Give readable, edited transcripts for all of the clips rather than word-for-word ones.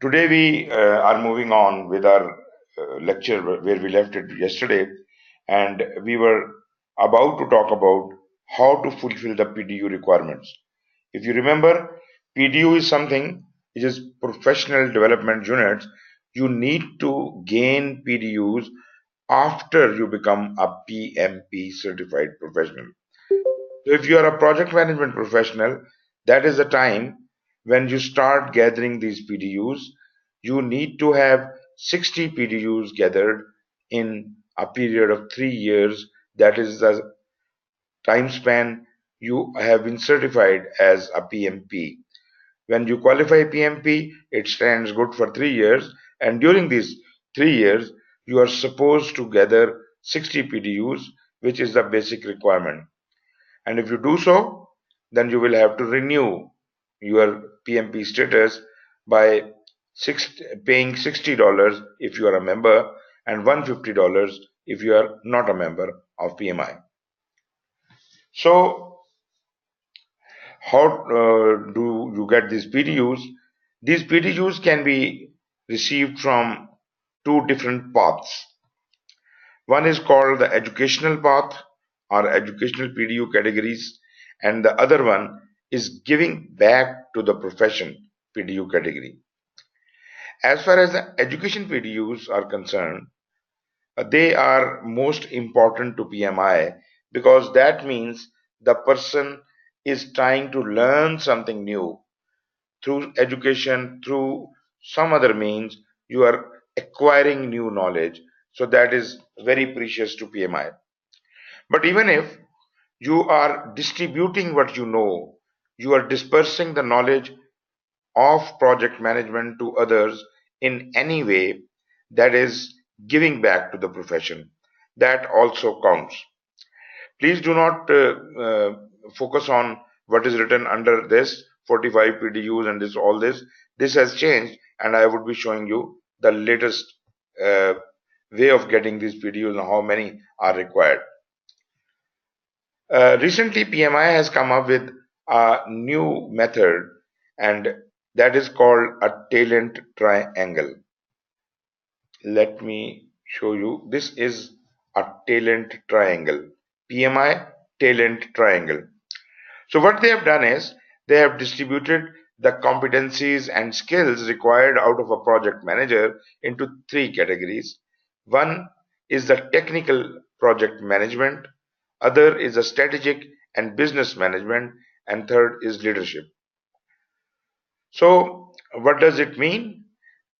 Today we are moving on with our lecture where we left it yesterday, and we were about to talk about how to fulfill the PDU requirements. If you remember, PDU is something which is professional development units. You need to gain PDUs after you become a PMP certified professional. So if you are a project management professional, that is the time when you start gathering these PDUs. You need to have 60 PDUs gathered in a period of 3 years. That is the time span you have been certified as a PMP. When you qualify PMP, it stands good for 3 years, and during these 3 years, you are supposed to gather 60 PDUs, which is the basic requirement. And if you do so, then you will have to renew your PMP status by paying $60 if you are a member and $150 if you are not a member of PMI. So, how do you get these PDUs? These PDUs can be received from two different paths. One is called the educational path or educational PDU categories, and the other one is giving back to the profession PDU category. As far as the education PDUs are concerned, they are most important to PMI because that means the person is trying to learn something new through education, through some other means. You are acquiring new knowledge. So that is very precious to PMI. But even if you are distributing what you know, you are dispersing the knowledge of project management to others in any way, that is giving back to the profession. That also counts. Please do not focus on what is written under this 45 PDUs and this all this. This has changed, and I would be showing you the latest uh, way of getting these PDUs and how many are required. Recently, PMI has come up with a new method, and that is called a talent triangle. Let me show you. This is a talent triangle. PMI talent triangle. So what they have done is they have distributed the competencies and skills required out of a project manager into three categories. One is the technical project management, other is the strategic and business management, and third is leadership. So what does it mean?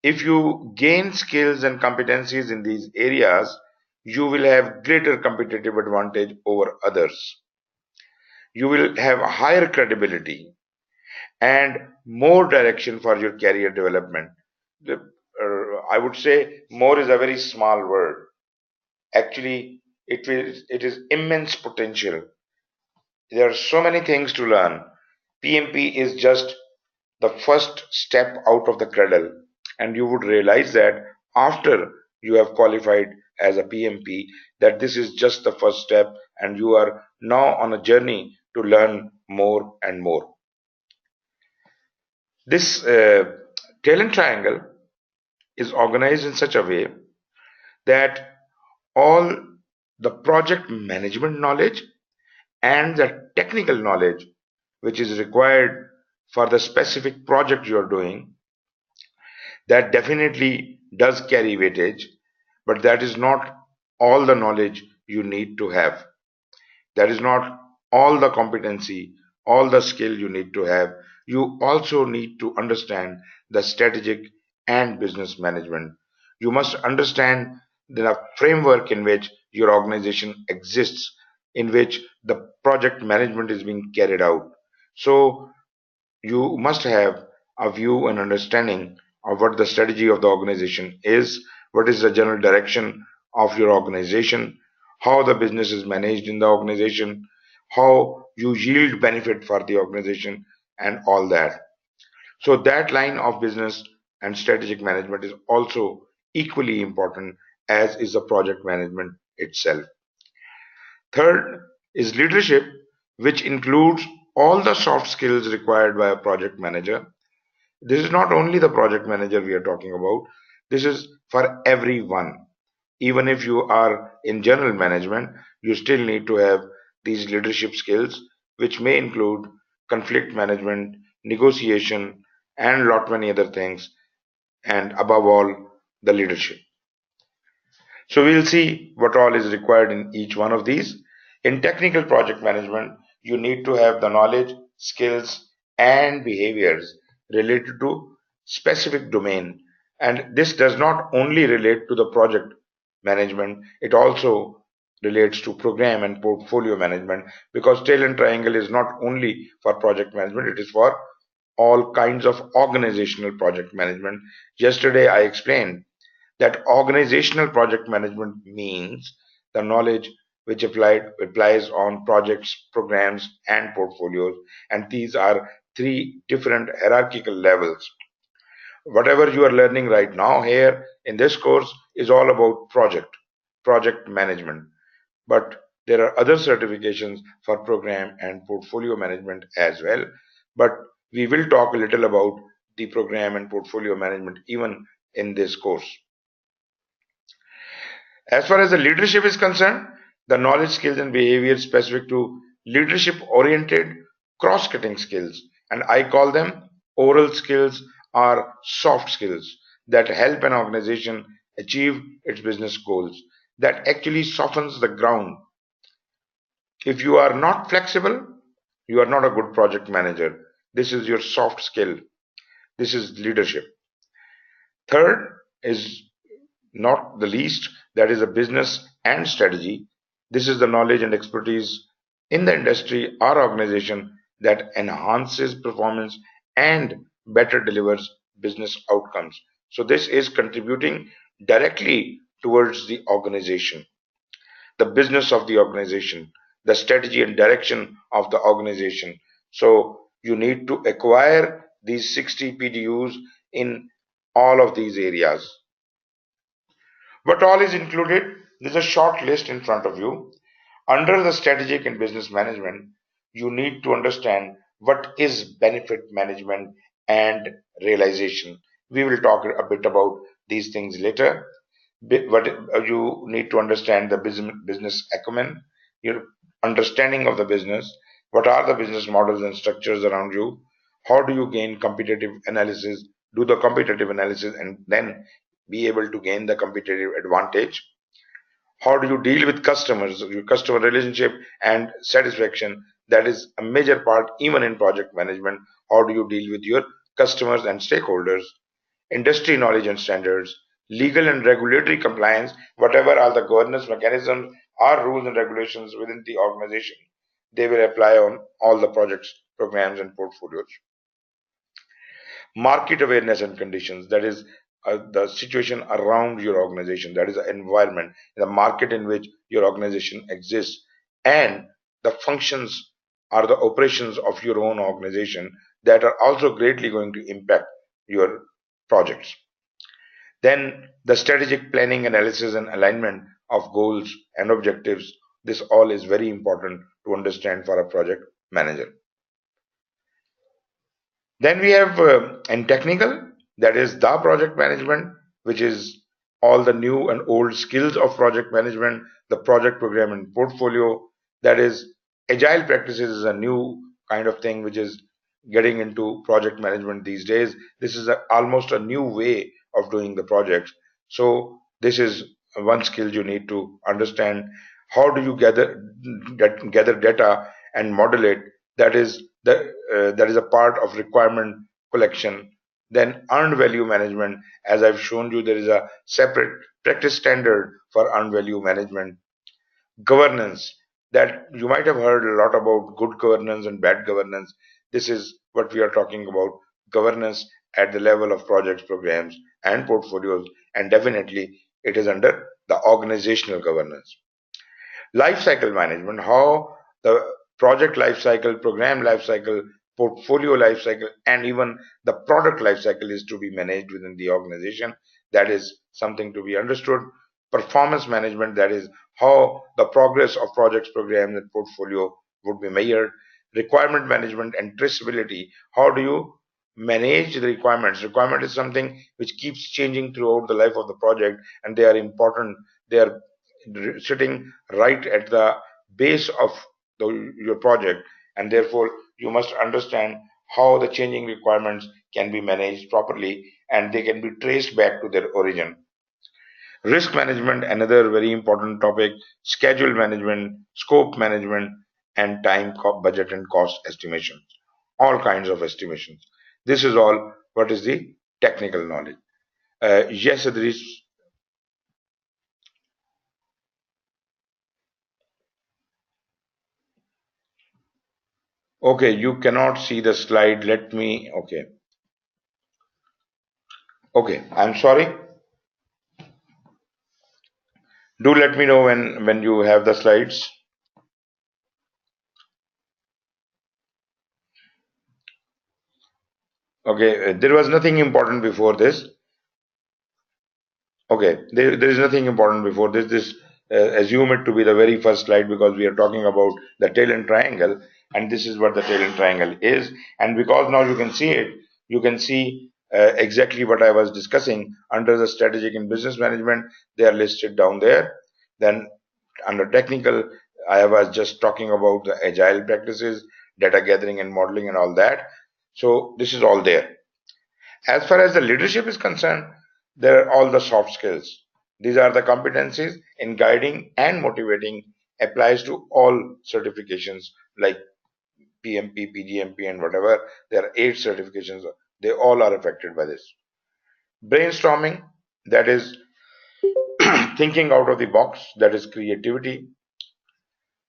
If you gain skills and competencies in these areas, you will have greater competitive advantage over others. You will have higher credibility and more direction for your career development. I would say more is a very small word. Actually, it is immense potential. There are so many things to learn. PMP is just the first step out of the cradle, and you would realize that after you have qualified as a PMP, that this is just the first step, and you are now on a journey to learn more and more. This talent triangle is organized in such a way that all the project management knowledge and the technical knowledge which is required for the specific project you are doing, that definitely does carry weightage, but that is not all the knowledge you need to have. That is not all the competency, all the skill you need to have. You also need to understand the strategic and business management. You must understand the framework in which your organization exists, in which the project management is being carried out. So you must have a view and understanding of what the strategy of the organization is, what is the general direction of your organization, how the business is managed in the organization, how you yield benefit for the organization, and all that. So that line of business and strategic management is also equally important as is the project management itself. Third is leadership, which includes all the soft skills required by a project manager. This is not only the project manager we are talking about, this is for everyone. Even if you are in general management, you still need to have these leadership skills, which may include conflict management, negotiation, and lot many other things, and above all, the leadership. So we'll see what all is required in each one of these. In technical project management, you need to have the knowledge, skills, and behaviors related to specific domain. And this does not only relate to the project management, it also relates to program and portfolio management, because tail and triangle is not only for project management, it is for all kinds of organizational project management. Yesterday I explained that organizational project management means the knowledge which applies on projects, programs, and portfolios, and these are three different hierarchical levels. Whatever you are learning right now here in this course is all about project management, but there are other certifications for program and portfolio management as well. But we will talk a little about the program and portfolio management even in this course. As far as the leadership is concerned, the knowledge, skills, and behavior specific to leadership oriented cross cutting skills, and I call them oral skills or soft skills that help an organization achieve its business goals, that actually softens the ground. If you are not flexible, you are not a good project manager. This is your soft skill. This is leadership. Third is not the least, that is a business and strategy. This is the knowledge and expertise in the industry or organization that enhances performance and better delivers business outcomes. So this is contributing directly towards the organization, the business of the organization, the strategy and direction of the organization. So you need to acquire these 60 PDUs in all of these areas. What all is included? There's a short list in front of you. Under the strategic and business management, you need to understand what is benefit management and realization. We will talk a bit about these things later. But you need to understand the business acumen, your understanding of the business. What are the business models and structures around you? How do you gain competitive analysis? Do the competitive analysis and then be able to gain the competitive advantage. How do you deal with customers, your customer relationship and satisfaction? That is a major part even in project management. How do you deal with your customers and stakeholders? Industry knowledge and standards, legal and regulatory compliance, whatever are the governance mechanisms or rules and regulations within the organization, they will apply on all the projects, programs, and portfolios. Market awareness and conditions, that is the situation around your organization, that is the environment, the market in which your organization exists, and the functions or the operations of your own organization that are also greatly going to impact your projects. Then the strategic planning, analysis, and alignment of goals and objectives, this all is very important to understand for a project manager. Then we have in technical, that is the project management, which is all the new and old skills of project management, the project program and portfolio. That is agile practices is a new kind of thing which is getting into project management these days. This is almost a new way of doing the projects. So this is one skill you need to understand. How do you gather data and model it? That is a part of requirement collection. Then earned value management, as I've shown you, there is a separate practice standard for earned value management. Governance, that you might have heard a lot about good governance and bad governance. This is what we are talking about, governance at the level of projects, programs, and portfolios, and definitely it is under the organizational governance. Life cycle management, how the project life cycle, program life cycle, portfolio life cycle, and even the product life cycle is to be managed within the organization. That is something to be understood. Performance management, that is how the progress of projects, programs, and portfolio would be measured. Requirement management and traceability, how do you manage the requirements. Requirement is something which keeps changing throughout the life of the project, and they are important. They are sitting right at the base of your project, and therefore you must understand how the changing requirements can be managed properly and they can be traced back to their origin. Risk management, another very important topic, schedule management, scope management, and time, budget, and cost estimation. All kinds of estimations. This is all what is the technical knowledge. Yes, Idris. Okay, you cannot see the slide. Let me. Okay. Okay, I'm sorry. Do let me know when you have the slides. Okay, there was nothing important before this. Okay, there is nothing important before this. Assume it to be the very first slide because we are talking about the tail and triangle, and this is what the tail and triangle is. And because now you can see it, you can see exactly what I was discussing under the strategic and business management. They are listed down there. Then under technical, I was just talking about the agile practices, data gathering and modeling, and all that. So this is all there. As far as the leadership is concerned, there are all the soft skills. These are the competencies in guiding and motivating applies to all certifications like PMP, PGMP, and whatever. There are 8 certifications. They all are affected by this. Brainstorming, that is thinking out of the box, that is creativity.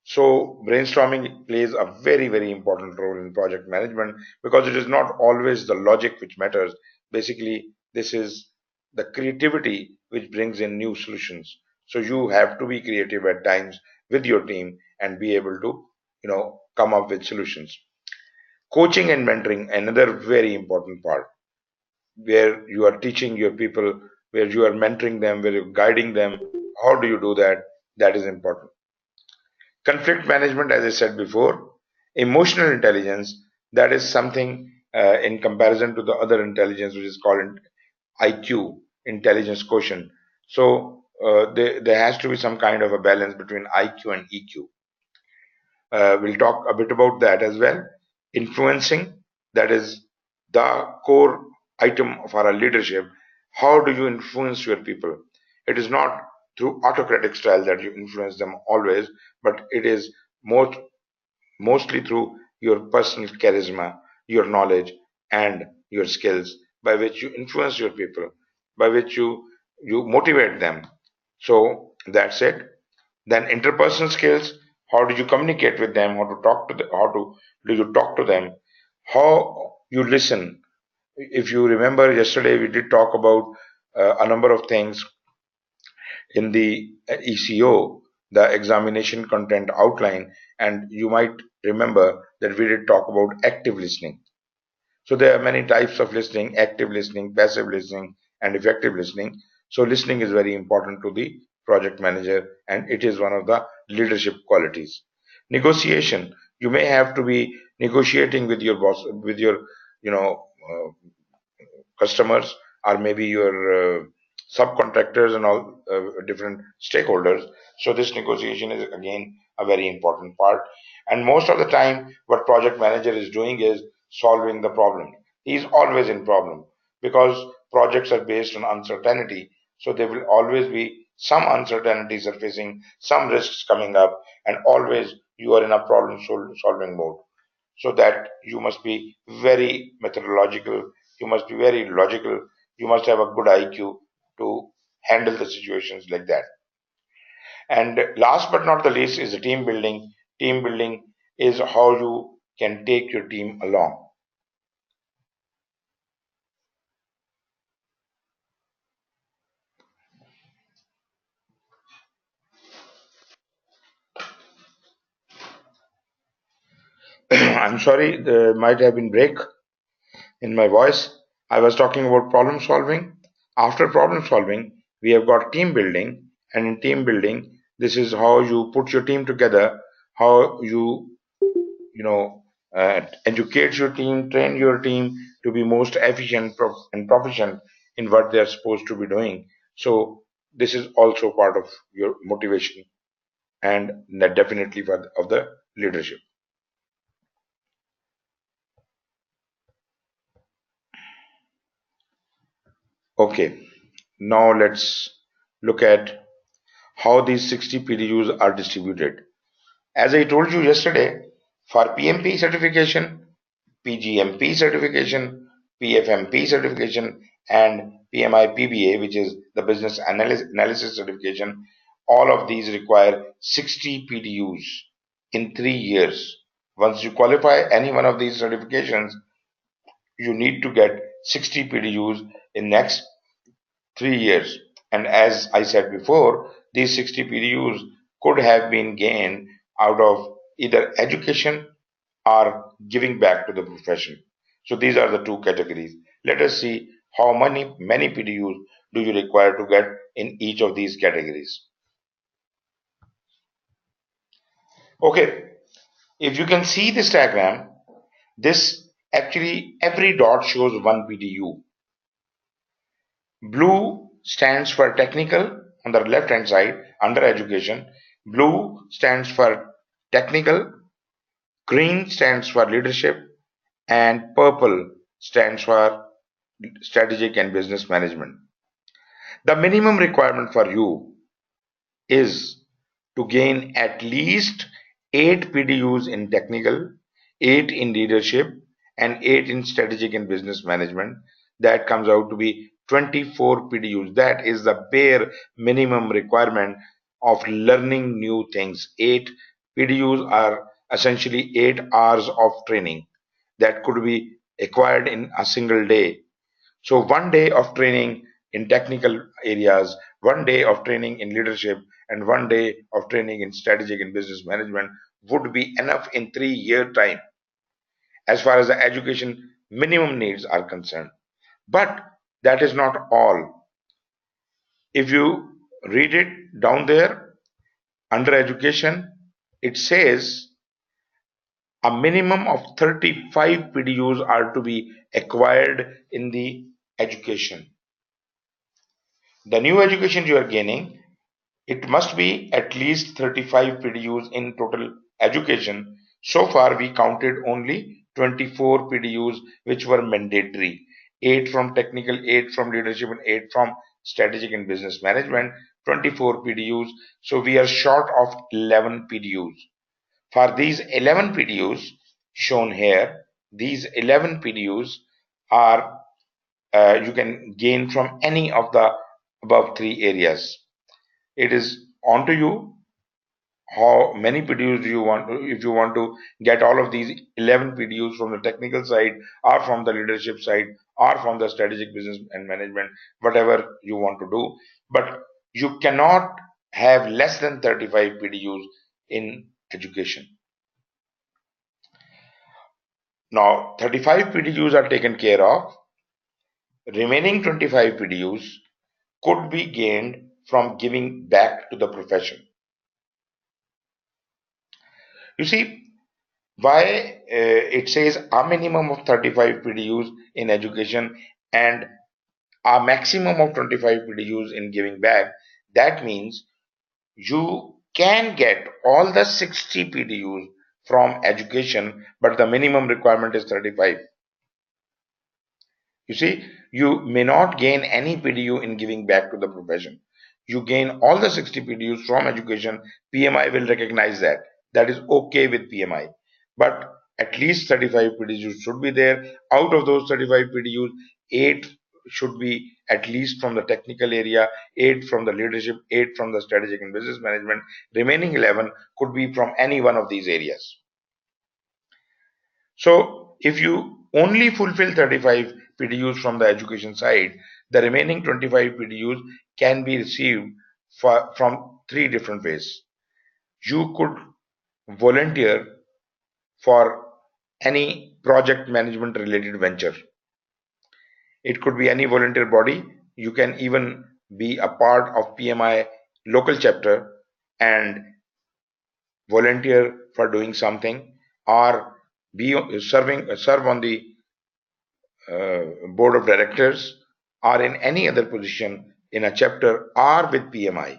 So brainstorming plays a very, very important role in project management because it is not always the logic which matters. Basically, this is the creativity which brings in new solutions. So you have to be creative at times with your team and be able to, come up with solutions. Coaching and mentoring, another very important part where you are teaching your people, where you are mentoring them, where you're guiding them. How do you do that? That is important. Conflict management, as I said before, emotional intelligence, that is something in comparison to the other intelligence, which is called IQ, intelligence quotient. So there has to be some kind of a balance between IQ and EQ. We'll talk a bit about that as well. Influencing, that is the core item of our leadership. How do you influence your people? It is not through autocratic style that you influence them always, but it is mostly through your personal charisma, your knowledge, and your skills by which you influence your people, by which you motivate them. So that's it. Then interpersonal skills, how do you communicate with them, how to talk to them, how to do you talk to them, how you listen. If you remember yesterday, we did talk about a number of things in the ECO, the examination content outline, and you might remember that we did talk about active listening. So there are many types of listening: active listening, passive listening, and effective listening. So listening is very important to the project manager, and it is one of the leadership qualities. Negotiation. You may have to be negotiating with your boss, with your, customers, or maybe your subcontractors and all different stakeholders. So this negotiation is again a very important part. And most of the time, what project manager is doing is solving the problem. He's always in problem because projects are based on uncertainty. So there will always be some uncertainty surfacing, some risks coming up, and always you are in a problem solving mode. So that you must be very methodological, you must be very logical, you must have a good IQ to handle the situations like that. And last but not the least is the team building. Team building is how you can take your team along. I'm sorry, there might have been break in my voice. I was talking about problem solving. After problem solving, we have got team building, and in team building, this is how you put your team together, how you educate your team, train your team, to be most efficient and proficient in what they are supposed to be doing. So this is also part of your motivation and definitely of the leadership. Okay, now let's look at how these 60 PDUs are distributed. As I told you yesterday, for PMP certification, PGMP certification, PFMP certification, and PMI-PBA, which is the business analysis certification, all of these require 60 PDUs in 3 years. Once you qualify any one of these certifications, you need to get 60 PDUs in next 3 years. And as I said before, these 60 PDUs could have been gained out of either education or giving back to the profession. So these are the two categories. Let us see how many PDUs do you require to get in each of these categories. Okay, if you can see this diagram, this actually every dot shows one PDU. Blue stands for technical on the left hand side under education. Blue stands for technical, green stands for leadership, and purple stands for strategic and business management. The minimum requirement for you is to gain at least 8 PDUs in technical, 8 in leadership, and 8 in strategic and business management. That comes out to be 24 PDUs. That is the bare minimum requirement of learning new things. 8 PDUs are essentially 8 hours of training that could be acquired in a single day. So 1 day of training in technical areas, 1 day of training in leadership, and 1 day of training in strategic and business management would be enough in 3 year time as far as the education minimum needs are concerned. But that is not all. If you read it down there under education, it says a minimum of 35 PDUs are to be acquired in the education. The new education you are gaining, it must be at least 35 PDUs in total education. So far, we counted only 24 PDUs which were mandatory. 8 from technical, 8 from leadership, and 8 from strategic and business management. 24 PDUs. So we are short of 11 PDUs. For these 11 PDUs shown here, these 11 PDUs are you can gain from any of the above three areas. It is on to you how many PDUs do you want to, if you want to get all of these 11 PDUs from the technical side or from the leadership side or from the strategic business and management, whatever you want to do. But you cannot have less than 35 PDUs in education. Now 35 PDUs are taken care of. Remaining 25 PDUs could be gained from giving back to the profession. You see, why it says a minimum of 35 PDUs in education and a maximum of 25 PDUs in giving back. That means you can get all the 60 PDUs from education, but the minimum requirement is 35. You see, you may not gain any PDU in giving back to the profession. You gain all the 60 PDUs from education. PMI will recognize that. That is okay with PMI. But at least 35 PDUs should be there. Out of those 35 PDUs, 8 should be at least from the technical area, 8 from the leadership, 8 from the strategic and business management. Remaining 11 could be from any one of these areas. So if you only fulfill 35 PDUs from the education side, the remaining 25 PDUs can be received from three different ways. You could volunteer for any project management related venture. It could be any volunteer body. You can even be a part of PMI local chapter and volunteer for doing something or serve on the board of directors or in any other position in a chapter or with PMI.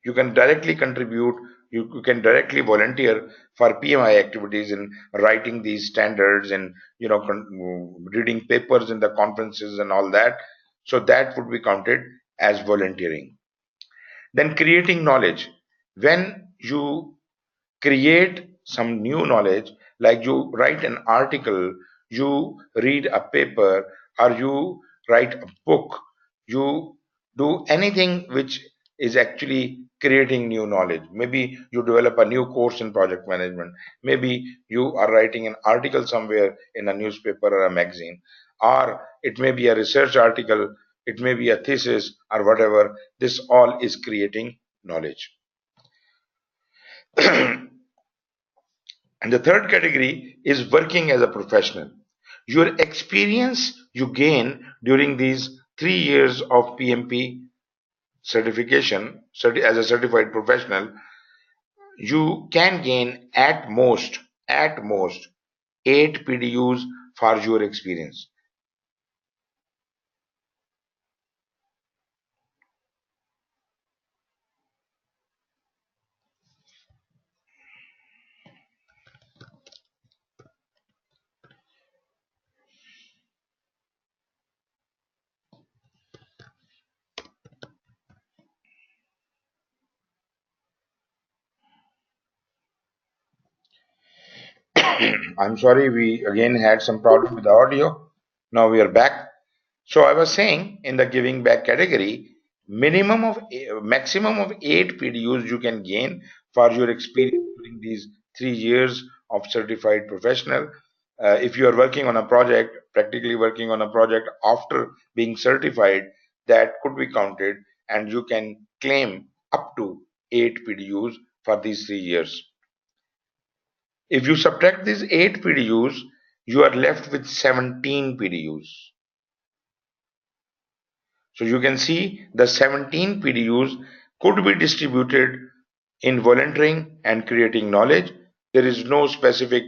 You can directly contribute, you can directly volunteer for PMI activities in writing these standards and reading papers in the conferences and all that. So that would be counted as volunteering. Then creating knowledge. When you create some new knowledge, like you write an article, you read a paper, or you write a book, you do anything which is actually creating new knowledge. Maybe you develop a new course in project management, maybe you are writing an article somewhere in a newspaper or a magazine, or it may be a research article, it may be a thesis or whatever. This all is creating knowledge. And the third category is working as a professional. Your experience you gain during these 3 years of PMP certification as a certified professional, you can gain at most 8 PDUs for your experience. I'm sorry, we again had some problem with the audio. Now we are back. So I was saying in the giving back category, maximum of 8 PDUs you can gain for your experience during these 3 years of certified professional. If you are working on a project, practically working on a project after being certified, that could be counted and you can claim up to 8 PDUs for these 3 years. If you subtract these 8 PDUs, you are left with 17 PDUs. So you can see the 17 PDUs could be distributed in volunteering and creating knowledge. There is no specific,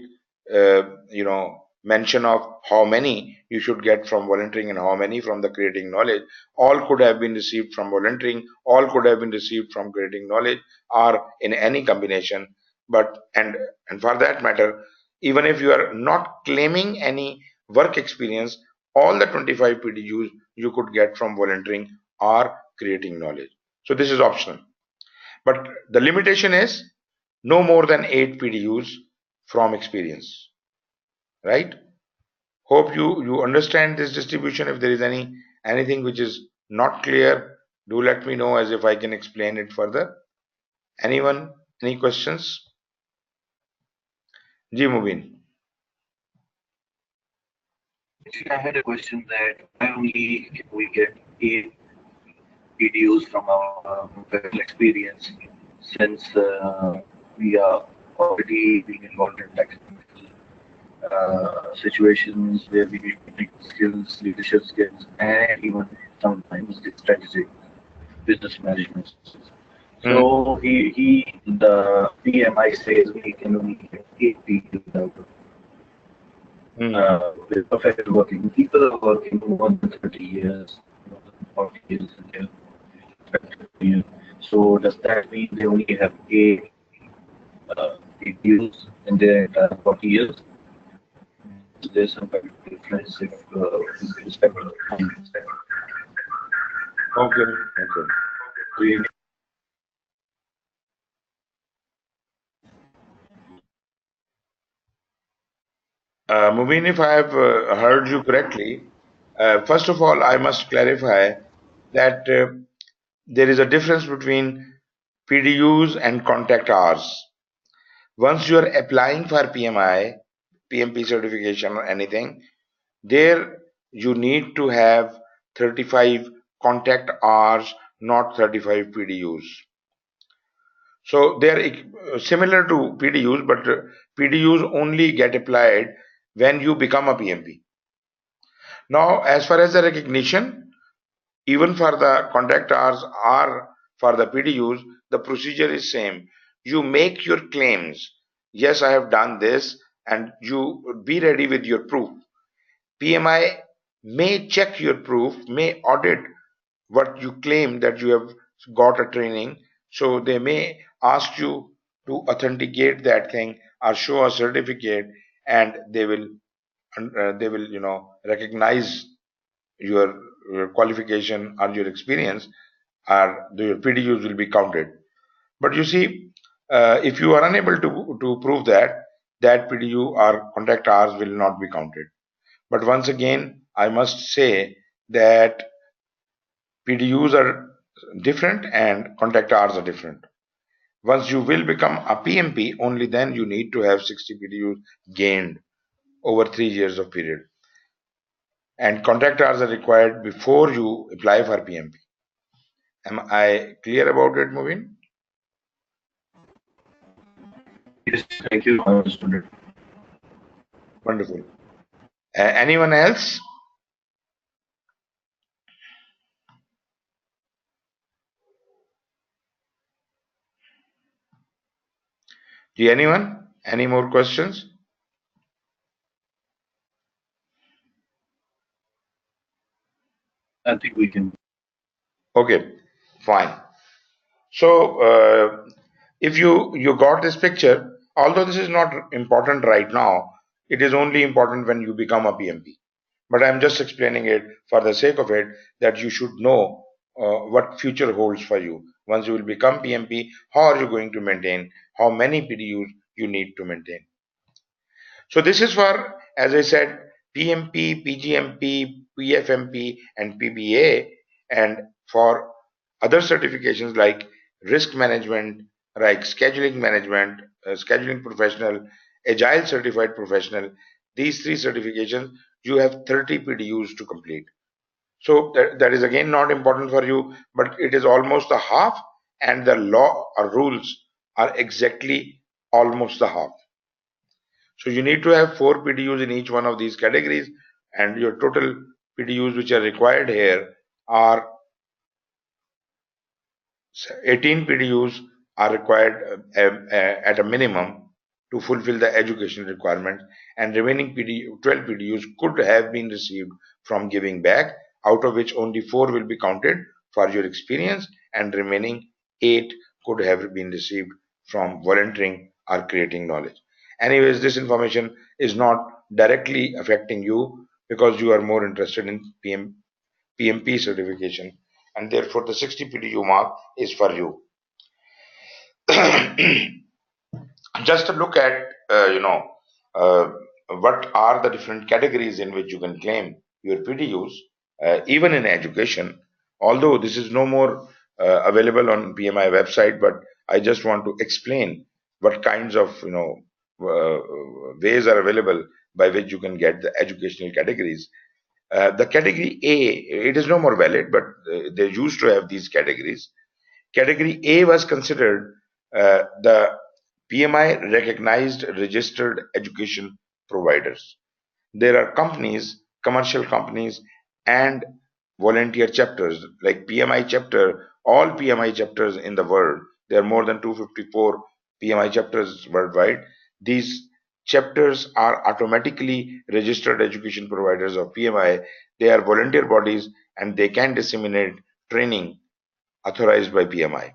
mention of how many you should get from volunteering and how many from the creating knowledge. All could have been received from volunteering, all could have been received from creating knowledge, or in any combination. But and for that matter, even if you are not claiming any work experience, all the 25 PDUs you could get from volunteering or creating knowledge. So this is optional. But the limitation is no more than 8 PDUs from experience. Right? Hope you understand this distribution. If there is anything which is not clear, do let me know as if I can explain it further. Anyone? Any questions? Ji Mubin. Actually, I had a question that why only if we get 8 PDUs from our professional experience, since we are already being involved in technical situations where we need technical skills, leadership skills, and even sometimes the strategic business management skills. So the PMI says we can only get 8 PDUs out of with professional working. People are working more than 30 years, more than 40 years in their career. So does that mean they only have 8 PDUs in their entire 40 years? Is there some kind of difference if with respect to time? Okay. Mubin, if I have heard you correctly, first of all, I must clarify that there is a difference between PDUs and contact hours. Once you are applying for PMI, PMP certification or anything, there you need to have 35 contact hours, not 35 PDUs. So they are similar to PDUs, but PDUs only get applied when you become a PMP. Now, as far as the recognition, even for the contact hours or for the PDUs, the procedure is same. You make your claims. Yes, I have done this, and you be ready with your proof. PMI may check your proof, may audit what you claim that you have got a training. So they may ask you to authenticate that thing or show a certificate, and they will recognize your qualification or your experience, or your PDUs will be counted. But you see, if you are unable to prove that PDU or contract hours will not be counted. But once again, I must say that PDUs are different and contract hours are different. Once you will become a PMP, only then you need to have 60 PDUs gained over 3 years of period. And contract hours are required before you apply for PMP. Am I clear about it, Mubin? Yes, thank you. I understood it. Wonderful. Anyone else? Anyone? Any more questions? I think we can. Okay, fine. So if you got this picture, although this is not important right now, it is only important when you become a PMP. But I'm just explaining it for the sake of it, that you should know what future holds for you. Once you will become PMP, how are you going to maintain? How many PDUs you need to maintain? So this is for, as I said, PMP, PGMP, PFMP, and PBA, and for other certifications like risk management, like scheduling management, scheduling professional, agile certified professional. These three certifications, you have 30 PDUs to complete. So that is again not important for you, but it is almost a half, and the law or rules are exactly almost the half. So you need to have 4 PDUs in each one of these categories, and your total PDUs which are required here are 18 PDUs are required at a minimum to fulfill the education requirement, and remaining 12 PDUs could have been received from giving back, out of which only 4 will be counted for your experience, and remaining 8 could have been received from volunteering or creating knowledge. Anyways, this information is not directly affecting you because you are more interested in PMP certification, and therefore the 60 PDU mark is for you. Just to look at uh, what are the different categories in which you can claim your PDUs, even in education. Although this is no more available on PMI website, but I just want to explain what kinds of ways are available by which you can get the educational categories. The category A, it is no more valid, but they used to have these categories. Category A was considered the PMI recognized registered education providers. There are companies, commercial companies, and volunteer chapters like PMI chapter, all PMI chapters in the world. There are more than 254 PMI chapters worldwide. These chapters are automatically registered education providers of PMI. They are volunteer bodies, and they can disseminate training authorized by PMI.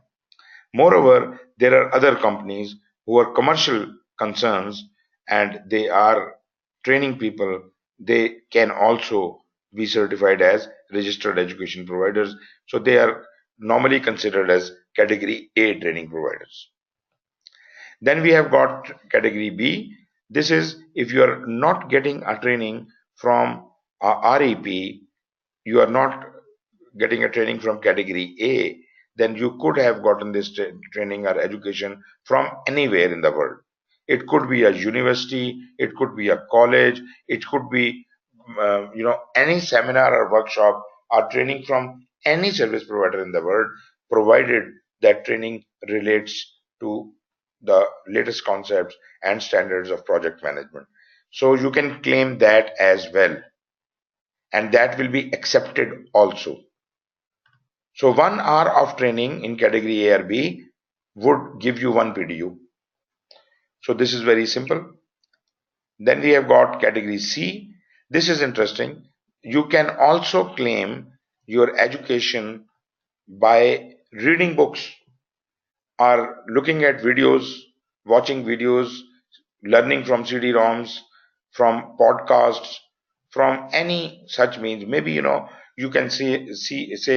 Moreover, there are other companies who are commercial concerns, and they are training people. They can also be certified as registered education providers. So they are normally considered as category A training providers. Then we have got category B. This is if you are not getting a training from a REP, you are not getting a training from category A, then you could have gotten this training or education from anywhere in the world. It could be a university, it could be a college, it could be any seminar or workshop or training from any service provider in the world, provided that training relates to the latest concepts and standards of project management. So you can claim that as well, and that will be accepted also. So 1 hour of training in category A or B would give you 1 PDU. So this is very simple. Then we have got category C. This is interesting. You can also claim your education by reading books or looking at videos, watching videos, learning from CD-ROMs, from podcasts, from any such means. Maybe you can say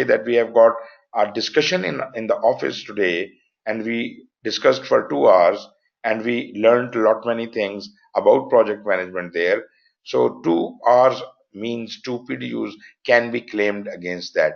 that we have got a discussion in the office today, and we discussed for 2 hours, and we learned a lot many things about project management there. So 2 hours means 2 PDUs can be claimed against that.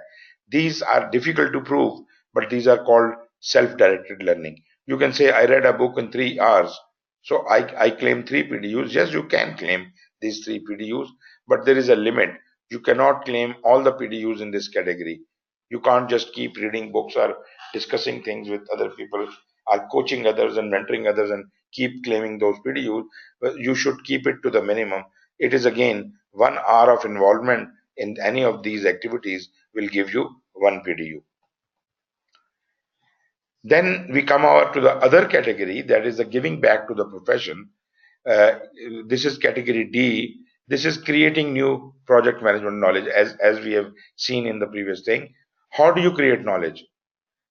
These are difficult to prove, but these are called self-directed learning. You can say I read a book in 3 hours, so I claim 3 PDUs. Yes, you can claim these 3 PDUs, but there is a limit. You cannot claim all the PDUs in this category. You can't just keep reading books or discussing things with other people or coaching others and mentoring others and keep claiming those PDUs. But you should keep it to the minimum. It is again 1 hour of involvement in any of these activities will give you 1 PDU. Then we come over to the other category, that is the giving back to the profession. Uh, this is category D. This is creating new project management knowledge, as we have seen in the previous thing. How do you create knowledge?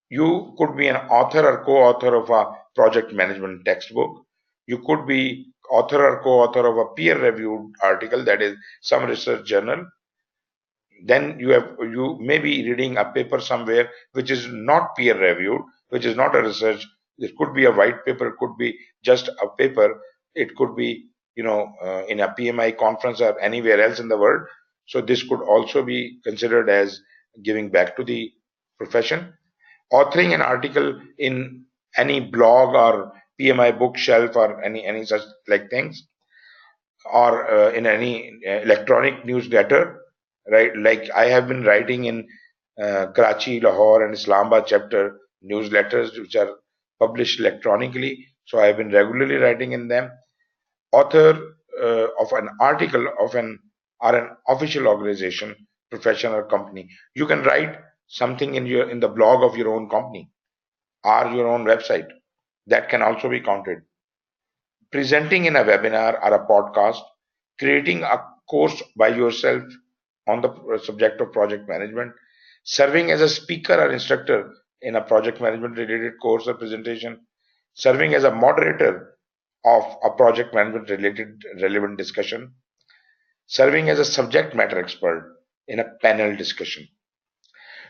You could be an author or co-author of a project management textbook. You could be author or co-author of a peer-reviewed article, that is some research journal. Then you may be reading a paper somewhere which is not peer reviewed, which is not a research. It could be a white paper, it could be just a paper, it could be in a PMI conference or anywhere else in the world. So this could also be considered as giving back to the profession. Authoring an article in any blog or PMI bookshelf or any such like things, or in any electronic newsletter, right? Like I have been writing in Karachi, Lahore, and Islamabad chapter newsletters, which are published electronically. So I have been regularly writing in them. Author of an article of an official organization, profession, or company. You can write something in the blog of your own company or your own website. That can also be counted. Presenting in a webinar or a podcast, creating a course by yourself on the subject of project management, serving as a speaker or instructor in a project management related course or presentation, serving as a moderator of a project management related relevant discussion, serving as a subject matter expert in a panel discussion.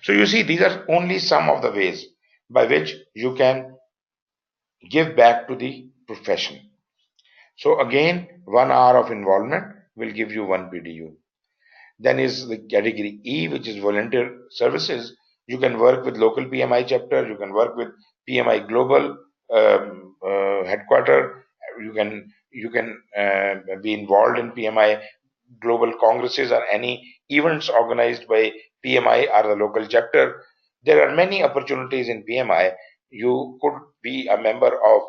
So you see, these are only some of the ways by which you can give back to the profession. So again, 1 hour of involvement will give you 1 PDU. Then is the category E, which is volunteer services. You can work with local PMI chapter. You can work with PMI global headquarter. You can be involved in PMI global congresses or any events organized by PMI or the local chapter. There are many opportunities in PMI. You could be a member of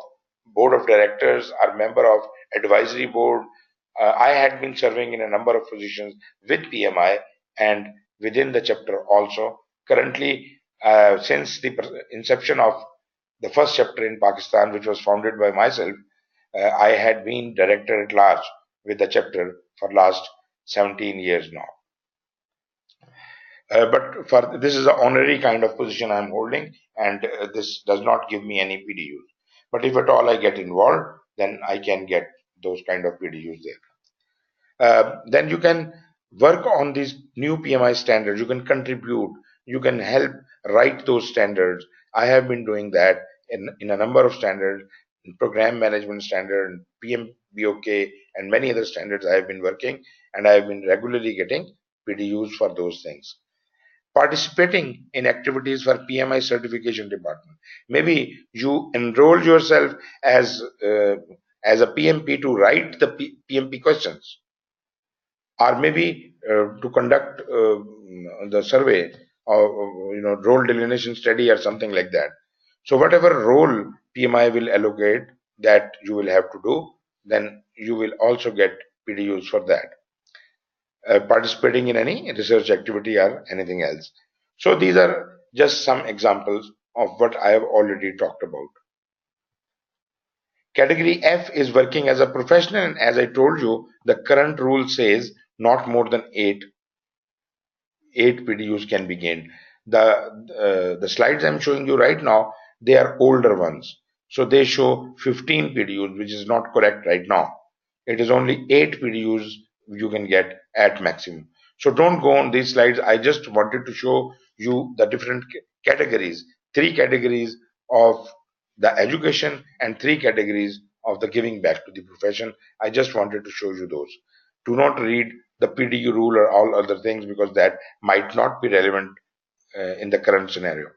board of directors or member of advisory board. I had been serving in a number of positions with PMI and within the chapter also. Currently, since the inception of the first chapter in Pakistan, which was founded by myself, I had been director at large with the chapter for last 17 years now. But for this is an honorary kind of position I'm holding, and this does not give me any PDUs. But if at all I get involved, then I can get those kind of PDUs there. Then you can work on these new PMI standards. You can contribute. You can help write those standards. I have been doing that in a number of standards, program management standard, PMBOK, and many other standards I have been working, and I have been regularly getting PDUs for those things. Participating in activities for PMI certification department. Maybe you enroll yourself as a PMP to write the PMP questions, or maybe to conduct the survey or role delineation study or something like that. So whatever role PMI will allocate that you will have to do, then you will also get PDUs for that. Participating in any research activity or anything else. So these are just some examples of what I have already talked about. Category F is working as a professional, and as I told you, the current rule says not more than eight PDUs can be gained. The slides I'm showing you right now, they are older ones. So they show 15 PDUs, which is not correct right now. It is only 8 PDUs you can get at maximum. So don't go on these slides. I just wanted to show you the different categories, three categories of the education and three categories of the giving back to the profession. I just wanted to show you those. Do not read the PDU rule or all other things because that might not be relevant in the current scenario.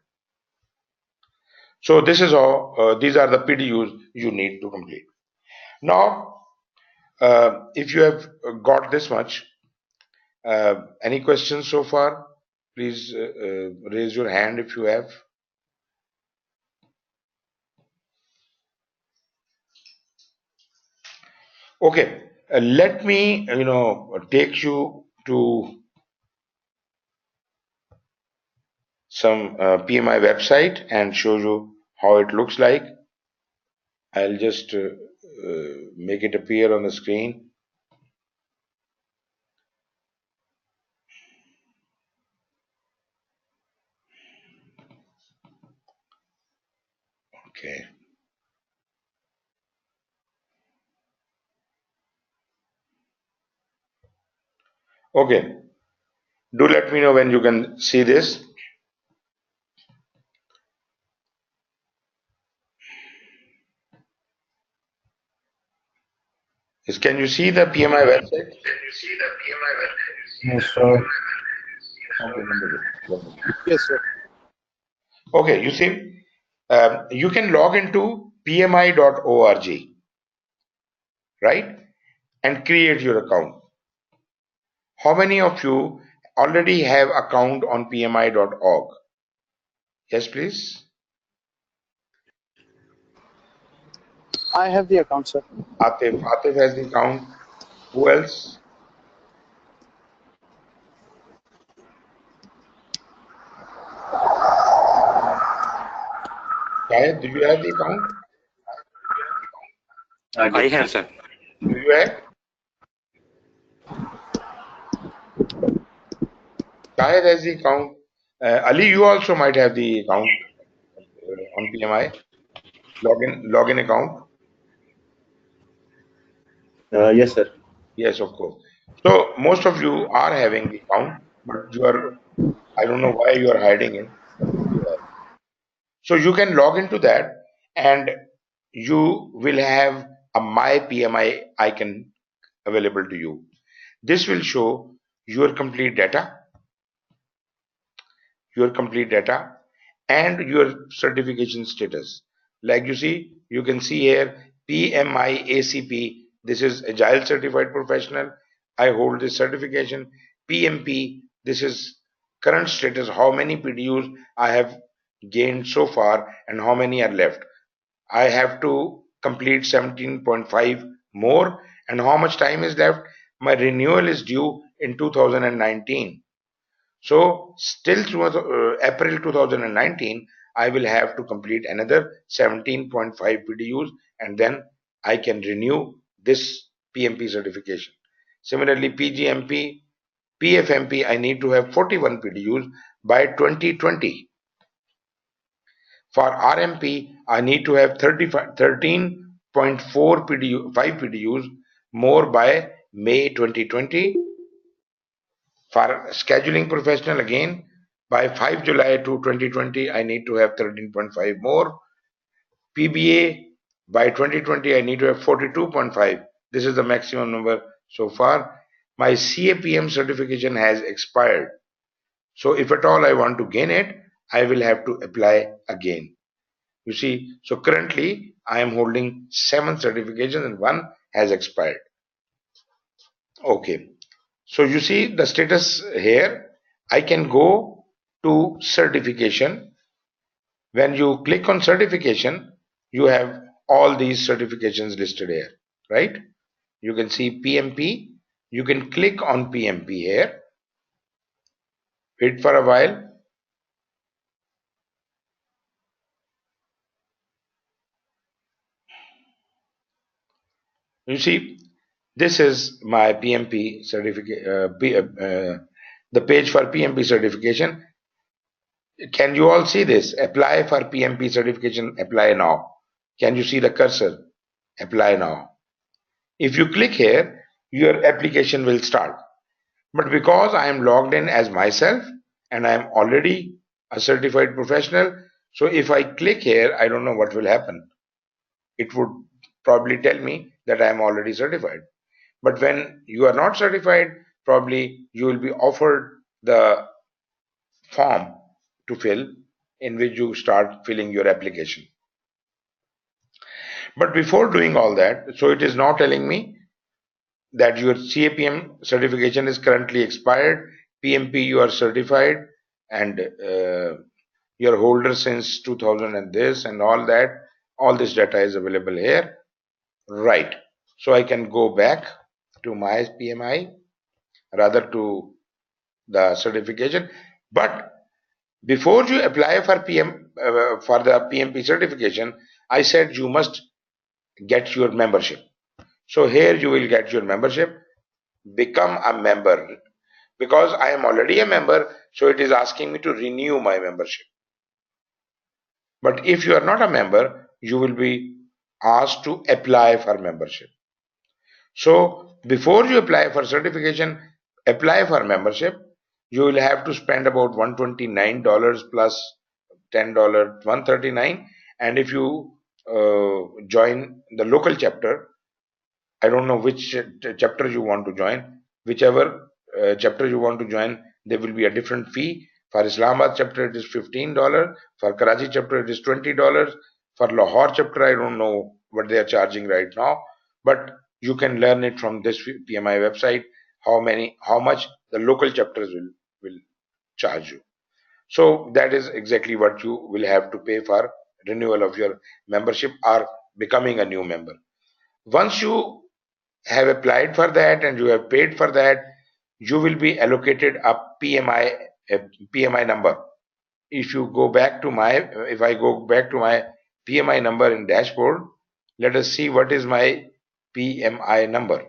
So this is all. These are the PDUs you need to complete. Now, if you have got this much, any questions so far? Please raise your hand if you have. Okay, let me take you to some PMI website and show you how it looks like. I'll just make it appear on the screen. Okay. Okay. Do let me know when you can see this. Can you see the PMI website? Yes, sir. Yes, sir. Okay, you see, you can log into pmi.org, right? And create your account. How many of you already have account on pmi.org? Yes, please. I have the account, sir. Atif has the account. Who else? Shahid, do you have the account? I have, sir. Do you have? Shahid has the account. Ali, you also might have the account on PMI. Login account. Yes, sir. Yes, of course. So most of you are having the account, but you are, I don't know why you are hiding it, but you are. So you can log into that and you will have a My PMI icon available to you. This will show your complete data, and your certification status. Like you can see here PMI-ACP. This is Agile Certified Professional. I hold this certification. PMP. This is current status. How many PDUs I have gained so far and how many are left. I have to complete 17.5 more. And how much time is left? My renewal is due in 2019. So still through April 2019, I will have to complete another 17.5 PDUs and then I can renew this PMP certification. Similarly, PGMP, PFMP, I need to have 41 PDUs by 2020. For RMP, I need to have 13.4 5 PDUs more by May 2020. For scheduling professional, again, by 5 July to 2020, I need to have 13.5 more. PBA, by 2020, I need to have 42.5. This is the maximum number so far. My CAPM certification has expired. So if at all I want to gain it, I will have to apply again. You see, so currently I am holding 7 certifications and one has expired. Okay. So you see the status here. I can go to certification. When you click on certification, you have all these certifications listed here, right? You can see PMP. You can click on PMP here. Wait for a while. You see, This is my PMP certificate, the page for PMP certification. Can you all see this? Apply for PMP certification, apply now. Can you see the cursor? Apply now. If you click here, your application will start. But because I am logged in as myself and I am already a certified professional, so if I click here, I don't know what will happen. It would probably tell me that I am already certified. But when you are not certified, probably you will be offered the form to fill in which you start filling your application. But before doing all that, so it is now telling me that your CAPM certification is currently expired, PMP you are certified, and your holder since 2000 and this and all that. All this data is available here. Right. So I can go back to my PMI, rather to the certification. But before you apply for for the PMP certification, I said you must get your membership. So here you will get your membership, become a member. Because I am already a member, so it is asking me to renew my membership. But if you are not a member, you will be asked to apply for membership. So before you apply for certification, apply for membership, you will have to spend about $129 plus $10, 139. And if you join the local chapter, I don't know which chapter you want to join. Whichever chapter you want to join, there will be a different fee. For Islamabad chapter, it is $15. For Karachi chapter, it is $20. For Lahore chapter, I don't know what they are charging right now, but you can learn it from this PMI website. How much the local chapters will charge you. So that is exactly what you will have to pay for renewal of your membership or becoming a new member. Once you have applied for that and you have paid for that, you will be allocated a PMI number. If you go back to if I go back to my PMI number in dashboard, let us see what is my PMI number.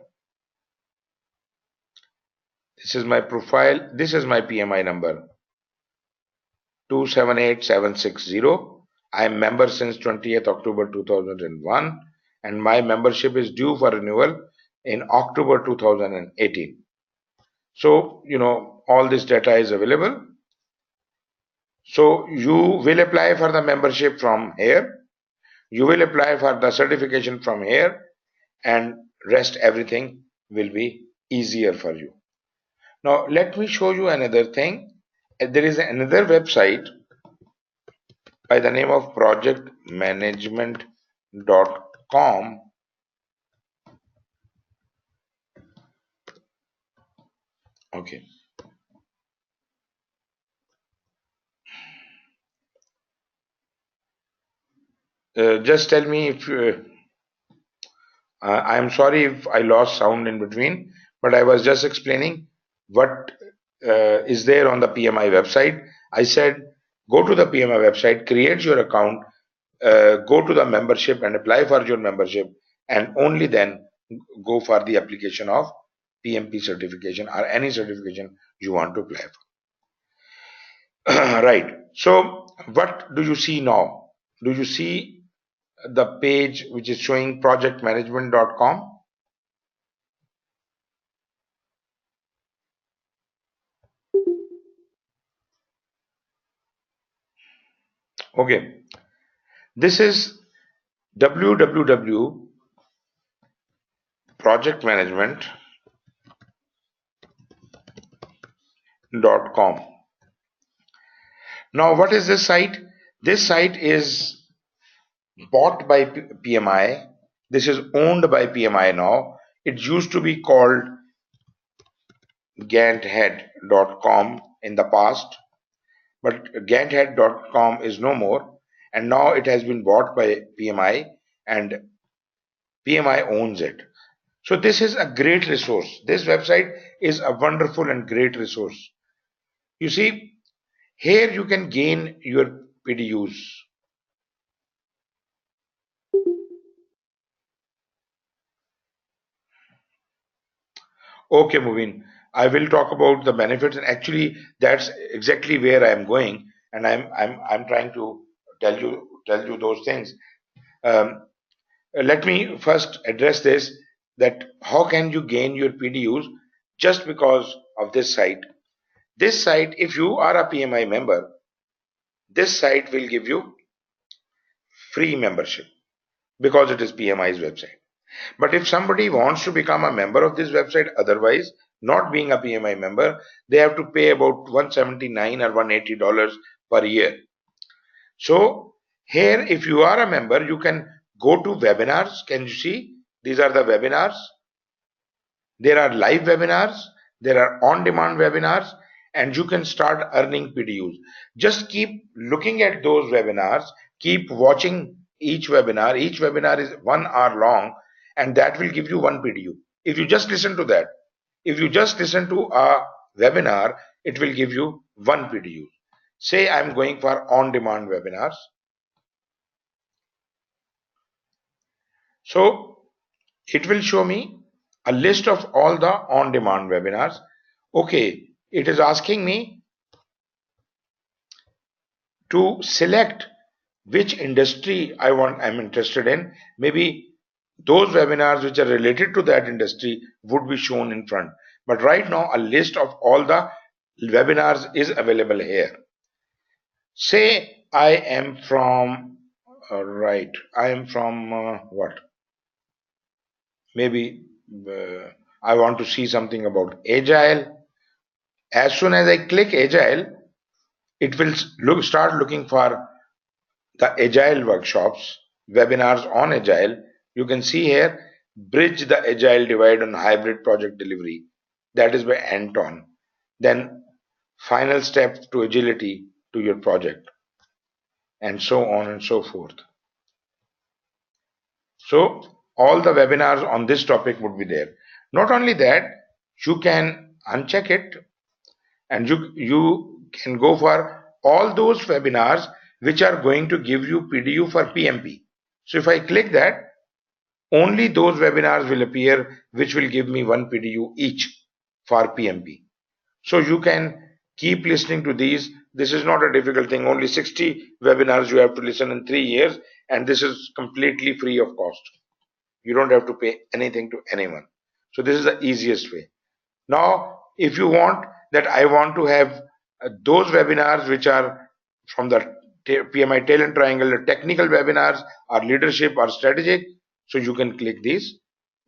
This is my profile. This is my PMI number, 278760. I am member since 20th October 2001 and my membership is due for renewal in October 2018. So, all this data is available. So you will apply for the membership from here. You will apply for the certification from here, and rest everything will be easier for you. Now, let me show you another thing. There is another website by the name of projectmanagement.com. Okay. Just tell me if I am sorry if I lost sound in between, but I was just explaining what is there on the PMI website. I said go to the PMI website, create your account, go to the membership and apply for your membership, and only then go for the application of PMP certification or any certification you want to apply for. Right. So what do you see now? Do you see the page which is showing projectmanagement.com? Okay, this is www.projectmanagement.com. Now, what is this site? This site is bought by PMI. This is owned by PMI now. It used to be called ganthead.com in the past, but ganthead.com is no more, and now it has been bought by PMI and PMI owns it. So this is a great resource. This website is a wonderful and great resource. You see, here you can gain your PDUs. Okay, Mubin. I will talk about the benefits, and actually, that's exactly where I am going, and I'm trying to tell you those things. Um, Let me first address this, that how can you gain your PDUs just because of this site? This site, if you are a PMI member, this site will give you free membership because it is PMI's website. But if somebody wants to become a member of this website, otherwise, not being a PMI member, they have to pay about $179 or $180 per year. So here, if you are a member, you can go to webinars. Can you see? These are the webinars. There are live webinars, there are on-demand webinars, and you can start earning PDUs. Just keep looking at those webinars, keep watching each webinar. Each webinar is 1 hour long, and that will give you one PDU. If you just listen to that, if you just listen to a webinar, it will give you one PDU. Say I'm going for on-demand webinars. So it will show me a list of all the on-demand webinars. Okay, it is asking me to select which industry I'm interested in. Maybe those webinars which are related to that industry would be shown in front. But right now, a list of all the webinars is available here. Say I am from, I am from what? Maybe I want to see something about Agile. As soon as I click Agile, it will start looking for the Agile workshops, webinars on Agile. You can see here, Bridge the Agile Divide on Hybrid Project Delivery. That is by Anton. Then final steps to agility to your project, and so on and so forth. So all the webinars on this topic would be there. Not only that, you can uncheck it, and you can go for all those webinars which are going to give you PDU for PMP. So if I click that, only those webinars will appear which will give me one PDU each for PMP. So you can keep listening to these. This is not a difficult thing. Only 60 webinars you have to listen in 3 years, and this is completely free of cost. You don't have to pay anything to anyone. So this is the easiest way. Now, if you want that, I want to have those webinars which are from the PMI talent triangle, the technical webinars or leadership or strategic. So you can click these.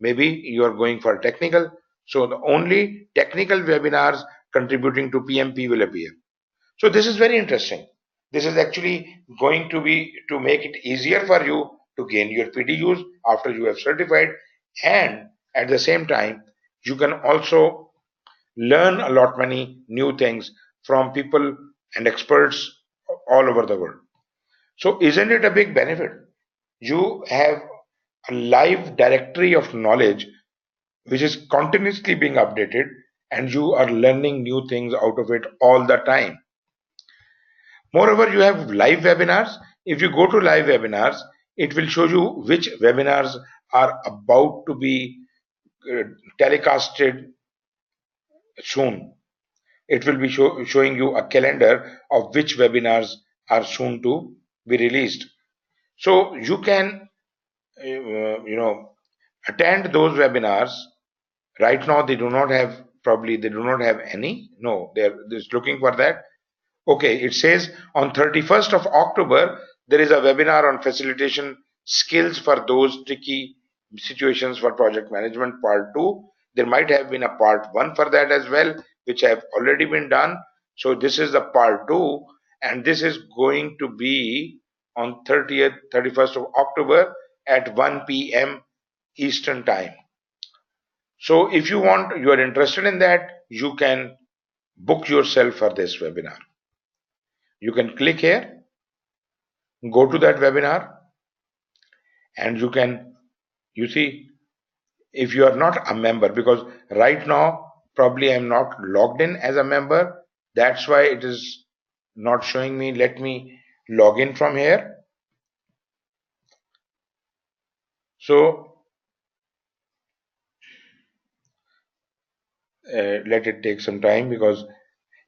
Maybe you are going for technical. So the only technical webinars contributing to PMP will appear. So this is very interesting. This is actually going to be to make it easier for you to gain your PDUs after you have certified, and at the same time, you can also learn a lot many new things from people and experts all over the world. So isn't it a big benefit? You have a live directory of knowledge which is continuously being updated, and you are learning new things out of it all the time. Moreover, you have live webinars. If you go to live webinars, it will show you which webinars are about to be uh, telecasted soon. It will be showing you a calendar of which webinars are soon to be released. So you can, attend those webinars. Right now, they do not have, probably they do not have any. No, they're just looking for that. Okay, it says on 31st of October, there is a webinar on facilitation skills for those tricky situations for project management part 2. There might have been a part 1 for that as well, which have already been done. So this is the part 2, and this is going to be on 31st of October at 1 p.m. Eastern time. So if you are interested in that, you can book yourself for this webinar. You can click here, go to that webinar, and you see, if you are not a member, because right now probably I'm not logged in as a member, that's why it is not showing me. Let me log in from here. So let it take some time, because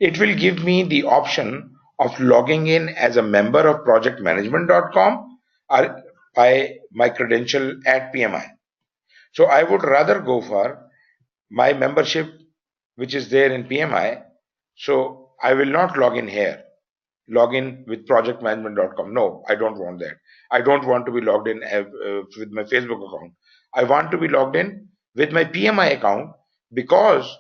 it will give me the option of logging in as a member of projectmanagement.com or by my credential at PMI. So I would rather go for my membership, which is there in PMI. So I will not log in here, log in with projectmanagement.com. No, I don't want that. I don't want to be logged in with my Facebook account. I want to be logged in with my PMI account, because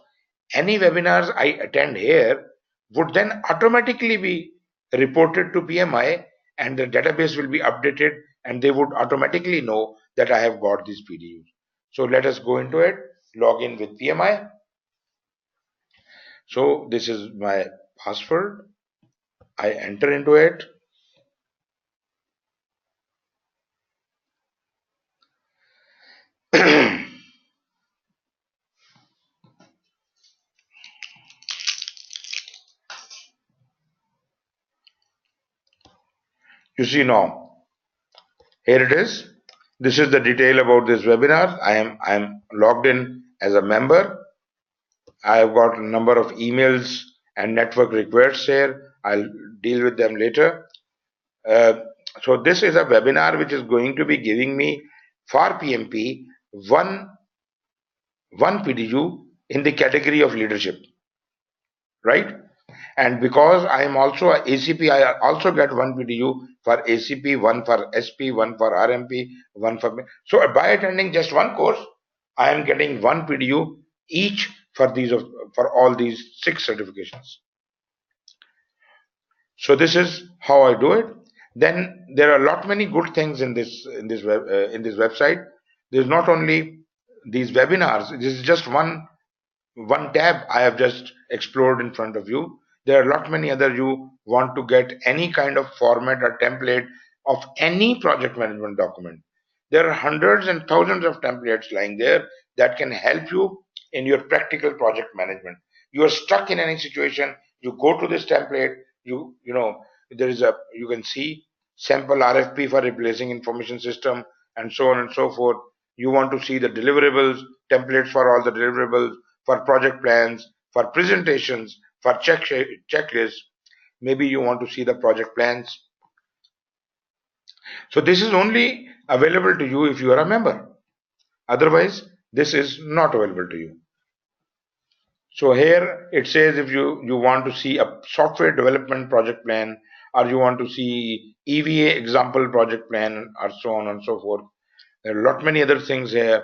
any webinars I attend here would then automatically be reported to PMI, and the database will be updated, and they would automatically know that I have got these PDUs. So let us go into it, log in with PMI. So this is my password. I enter into it. You see now, here it is. This is the detail about this webinar. I am logged in as a member. I have got a number of emails and network requests here. I'll deal with them later. So this is a webinar which is going to be giving me for PMP one PDU in the category of leadership, right? And because I am also a ACP, I also get one PDU for ACP, one for SP, one for RMP, one for. So by attending just one course, I am getting one PDU each for all these 6 certifications. So this is how I do it. Then there are a lot many good things in this website. There's not only these webinars. This is just one tab I have just explored in front of you. There are a lot many other. You want to get any kind of format or template of any project management document. There are hundreds and thousands of templates lying there that can help you in your practical project management. You are stuck in any situation, you go to this template, you know there is a you can see sample RFP for replacing information system, and so on and so forth. You want to see the deliverables, templates for all the deliverables, for project plans, for presentations, for checklists. Maybe you want to see the project plans. So this is only available to you if you are a member. Otherwise, this is not available to you. So here it says if you want to see a software development project plan, or you want to see EVA example project plan, or so on and so forth. There are a lot many other things here.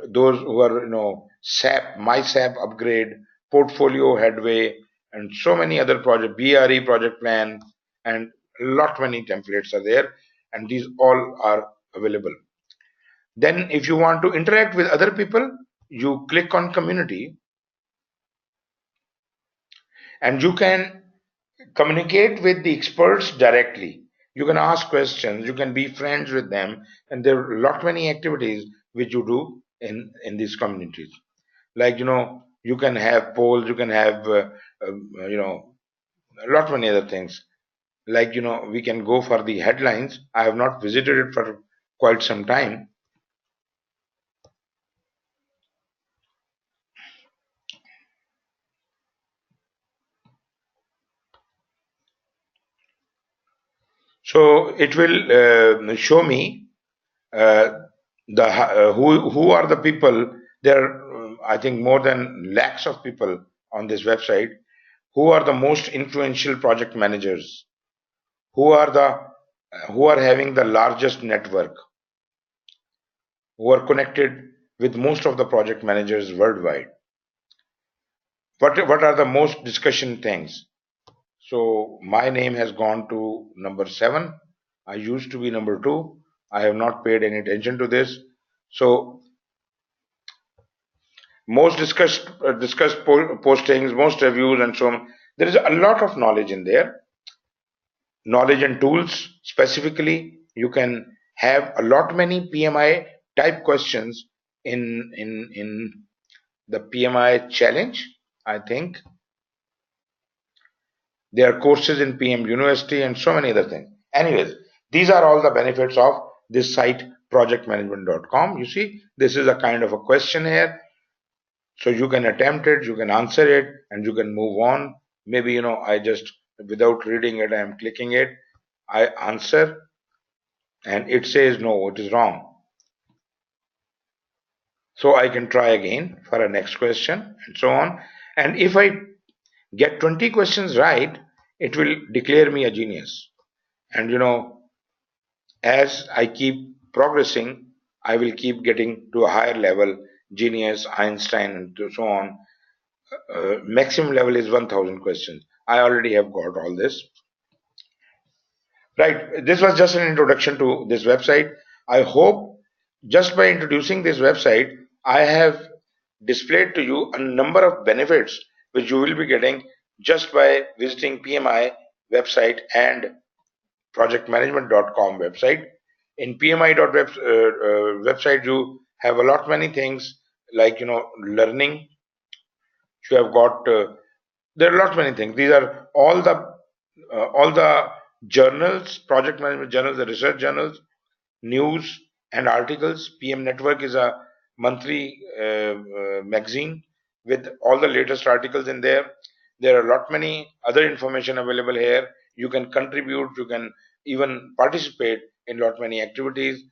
Those who are SAP, my SAP upgrade, portfolio headway, and so many other project BRE project plan, and a lot many templates are there, and these all are available. Then if you want to interact with other people, you click on community, and you can communicate with the experts directly. You can ask questions, you can be friends with them, and there are a lot many activities which you do in these communities. Like you can have polls, you can have a lot many other things. Like we can go for the headlines. I have not visited it for quite some time. So it will show me who are the people. There are I think more than lakhs of people on this website. Who are the most influential project managers? Who are having the largest network? Who are connected with most of the project managers worldwide? What are the most discussion things? So my name has gone to number 7. I used to be number 2. I have not paid any attention to this. So most discussed postings, most reviews, and so on. There is a lot of knowledge in there. Knowledge and tools specifically. You can have a lot many PMI type questions in the PMI challenge. I think there are courses in PM University and so many other things. Anyways, these are all the benefits of this site projectmanagement.com. You see, this is a kind of a questionnaire. So you can attempt it, you can answer it, and you can move on. Maybe, I just, without reading it, I am clicking it, I answer, and it says no, it is wrong. So I can try again for a next question and so on. And if I get 20 questions right, it will declare me a genius. And as I keep progressing, I will keep getting to a higher level, genius, Einstein, and so on. Maximum level is 1000 questions. I already have got all this. Right. This was just an introduction to this website. I hope just by introducing this website, I have displayed to you a number of benefits which you will be getting just by visiting PMI website and projectmanagement.com website. In website, you have a lot many things like learning. You have got there are a lot many things. These are all the journals, project management journals, the research journals, news and articles. PM Network is a monthly magazine with all the latest articles in there. There are a lot many other information available here. You can contribute, you can even participate in lot many activities.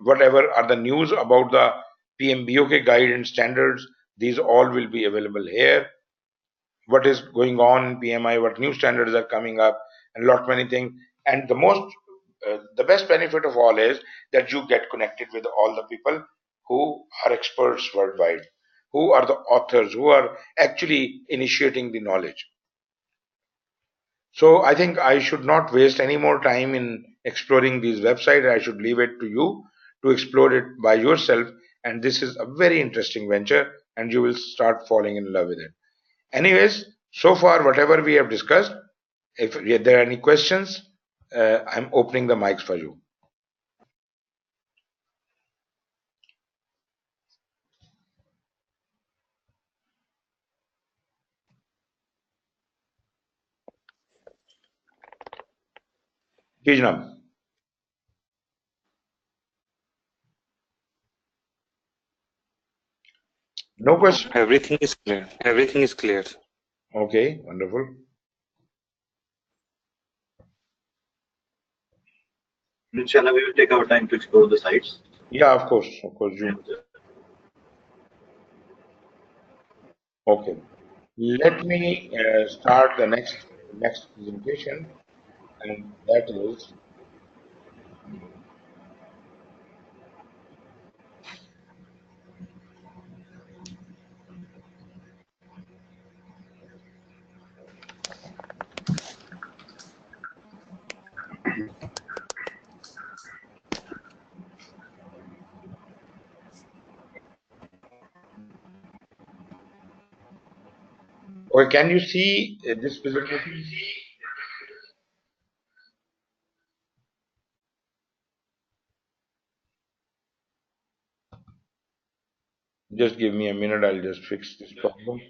Whatever are the news about the PMBOK guide and standards, these all will be available here. What is going on in PMI, what new standards are coming up, and lot many things. And the best benefit of all is that you get connected with all the people who are experts worldwide, who are the authors, who are actually initiating the knowledge. So I think I should not waste any more time in exploring these websites. I should leave it to you to explore it by yourself. And this is a very interesting venture, and you will start falling in love with it. Anyways, so far, whatever we have discussed, if there are any questions, I'm opening the mics for you. Kijnam, no question? Everything is clear. Everything is clear. Okay, wonderful. Inshallah, we will take our time to explore the sites. Yeah, of course, you. Okay, let me start the next presentation, and that is okay. Can you see this presentation? Just give me a minute. I'll just fix this problem.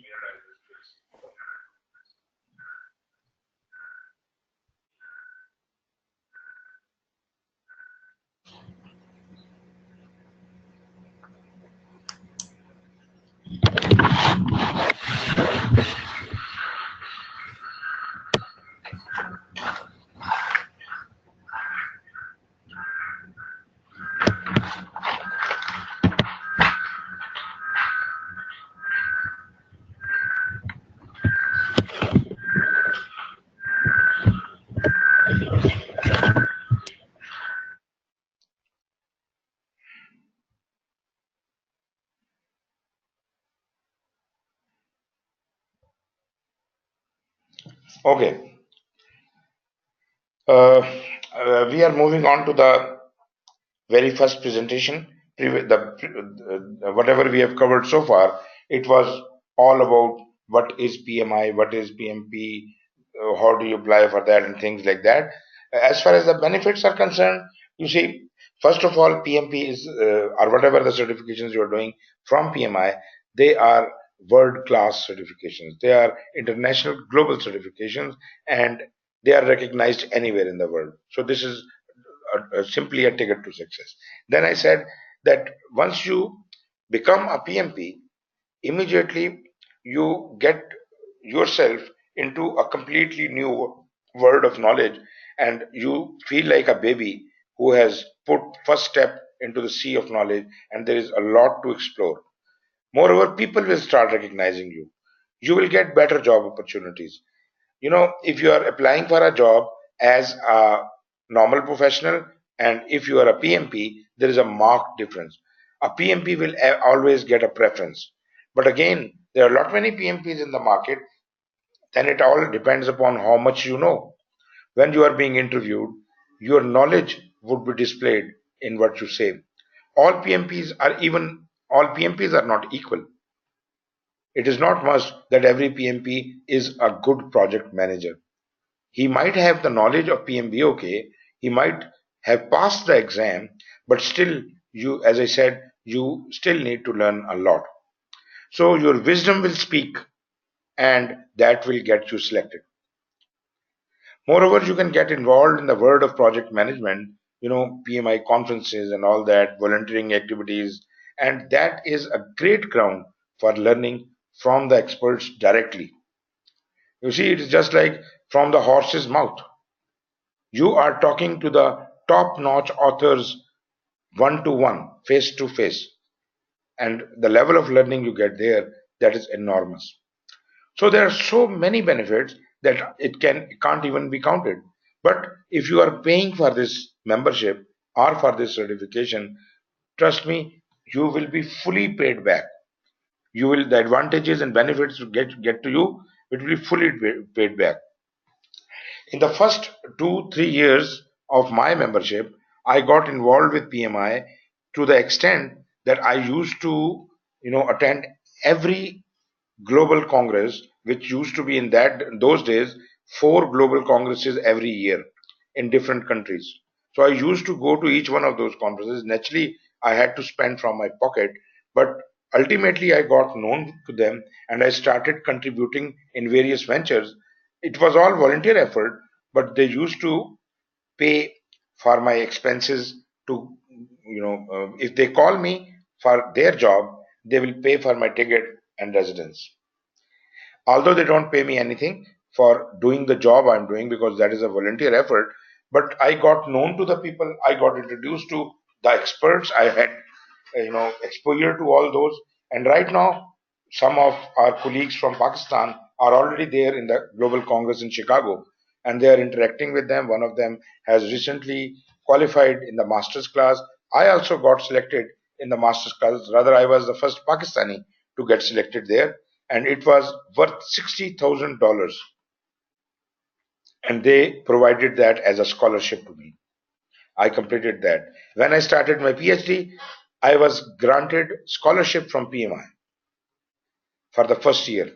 Okay. We are moving on to the very first presentation. Whatever we have covered so far, it was all about what is PMI, what is PMP, how do you apply for that, and things like that. As far as the benefits are concerned, you see, first of all, PMP is or whatever the certifications you are doing from PMI, they are world-class certifications. They are international, global certifications, and they are recognized anywhere in the world. So this is simply a ticket to success. Then I said that once you become a PMP, immediately you get yourself into a completely new world of knowledge, and you feel like a baby who has put first step into the sea of knowledge, and there is a lot to explore. Moreover, people will start recognizing you. You will get better job opportunities. If you are applying for a job as a normal professional, and if you are a PMP, there is a marked difference. A PMP will always get a preference. But again, there are a lot many PMPs in the market, then it all depends upon how much you know. When you are being interviewed, your knowledge would be displayed in what you say. All PMPs are not equal. It is not must that every PMP is a good project manager. He might have the knowledge of PMBOK, he might have passed the exam, but still, as I said, you still need to learn a lot. So your wisdom will speak, and that will get you selected. Moreover, you can get involved in the world of project management, PMI conferences and all that, volunteering activities, and that is a great ground for learning from the experts directly. You see, it's just like from the horse's mouth. You are talking to the top notch authors one to one, face to face, and the level of learning you get there, that is enormous. So there are so many benefits that it can't even be counted. But if you are paying for this membership or for this certification, trust me, you will be fully paid back. The advantages and benefits to get to you, it will be fully paid back. In the first 2-3 years of my membership, I got involved with PMI to the extent that I used to, attend every global congress, which used to be in those days 4 global congresses every year in different countries. So I used to go to each one of those conferences. Naturally, I had to spend from my pocket, but ultimately I got known to them and I started contributing in various ventures. It was all volunteer effort, but they used to pay for my expenses to, if they call me for their job, they will pay for my ticket and residence. Although they don't pay me anything for doing the job I'm doing, because that is a volunteer effort, but I got known to the people, I got introduced to the experts, I had exposure to all those. And right now, some of our colleagues from Pakistan are already there in the global congress in Chicago, and they are interacting with them. One of them has recently qualified in the master's class. I also got selected in the master's class. Rather, I was the first Pakistani to get selected there, and it was worth $60,000, and they provided that as a scholarship to me. I completed that. When I started my PhD, I was granted scholarship from PMI for the first year.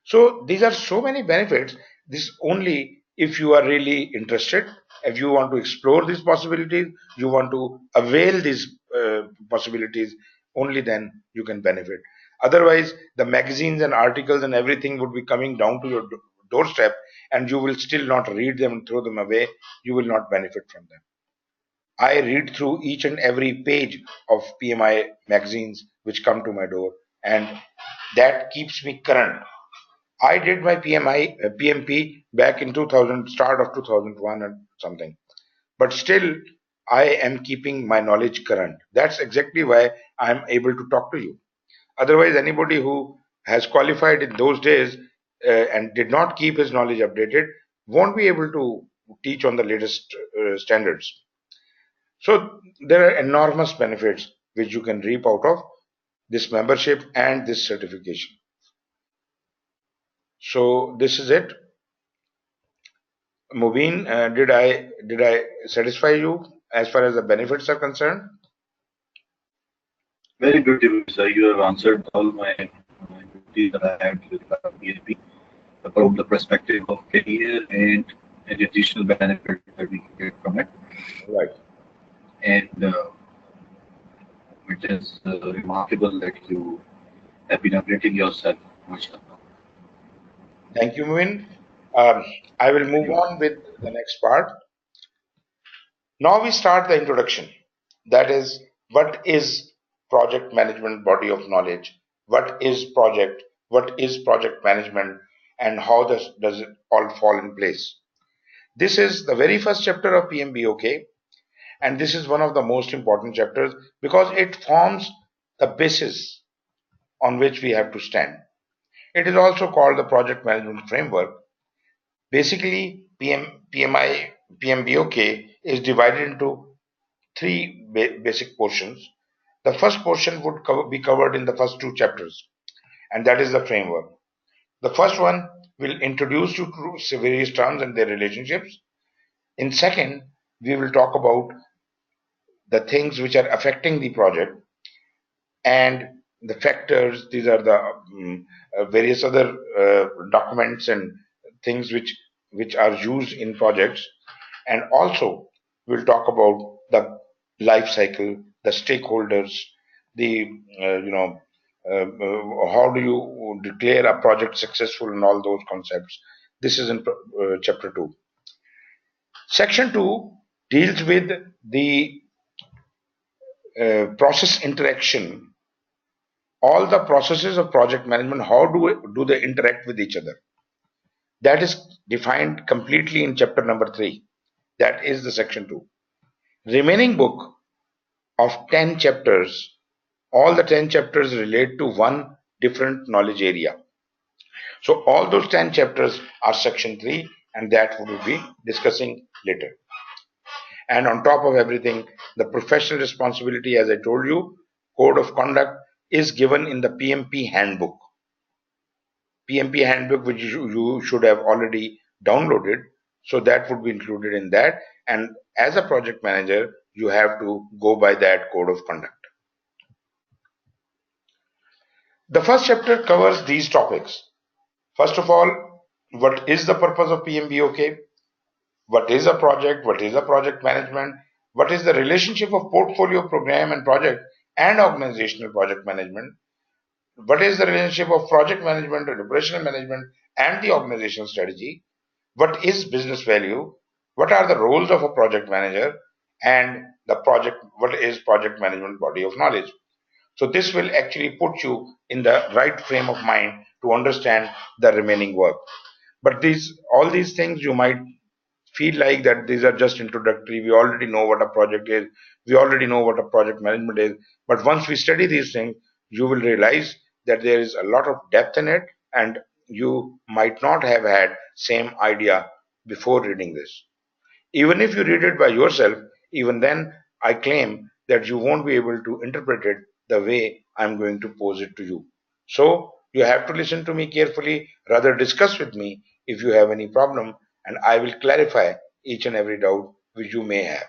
So these are so many benefits. This only if you are really interested, if you want to explore these possibilities, you want to avail these possibilities, only then you can benefit. Otherwise, the magazines and articles and everything would be coming down to your doorstep, and you will still not read them and throw them away. You will not benefit from them. I read through each and every page of PMI magazines which come to my door, and that keeps me current. I did my PMP back in 2000, start of 2001 and something, but still I am keeping my knowledge current. That's exactly why I'm able to talk to you. Otherwise, anybody who has qualified in those days and did not keep his knowledge updated won't be able to teach on the latest standards. So there are enormous benefits which you can reap out of this membership and this certification. So this is it. Mubin, did I satisfy you as far as the benefits are concerned? Very beautiful, sir. You have answered all my queries that I had with PHP from the perspective of career and the additional benefit that we can get from it. Right. And it is remarkable that you have been updating yourself. MashaAllah. Thank you, Mubin. I will move on with the next part. Now we start the introduction. That is, what is project management body of knowledge? what is project management, and how does it all fall in place. This is the very first chapter of PMBOK, and this is one of the most important chapters because it forms the basis on which we have to stand. It is also called the project management framework. Basically, PMI PMBOK is divided into three basic portions. The first portion would be covered in the first two chapters, and that is the framework. The first one will introduce you to various terms and their relationships. In second, we will talk about the things which are affecting the project and the factors. These are the various other documents and things which are used in projects. And also, we'll talk about the life cycle, the stakeholders, the how do you declare a project successful, and all those concepts. This is in chapter 2. Section 2 deals with the process interaction, all the processes of project management. How do they interact with each other? That is defined completely in chapter number 3. That is the section 2. Remaining book of 10 chapters, all the 10 chapters relate to one different knowledge area. So all those 10 chapters are section 3, and that we will be discussing later. And on top of everything, the professional responsibility, as I told you, code of conduct is given in the PMP handbook. PMP handbook, which you should have already downloaded. So that would be included in that. And as a project manager, you have to go by that code of conduct. The first chapter covers these topics. First of all, what is the purpose of PMBOK? What is a project? What is a project management? What is the relationship of portfolio, program, and project and organizational project management? What is the relationship of project management and operational management and the organizational strategy? What is business value? What are the roles of a project manager? And what is project management body of knowledge? So this will actually put you in the right frame of mind to understand the remaining work. But all these things you might feel like that these are just introductory. We already know what a project is. We already know what a project management is. But once we study these things, you will realize that there is a lot of depth in it, and you might not have had same idea before reading this. Even if you read it by yourself, even then I claim that you won't be able to interpret it the way I'm going to pose it to you. So you have to listen to me carefully, rather discuss with me if you have any problem, and I will clarify each and every doubt which you may have.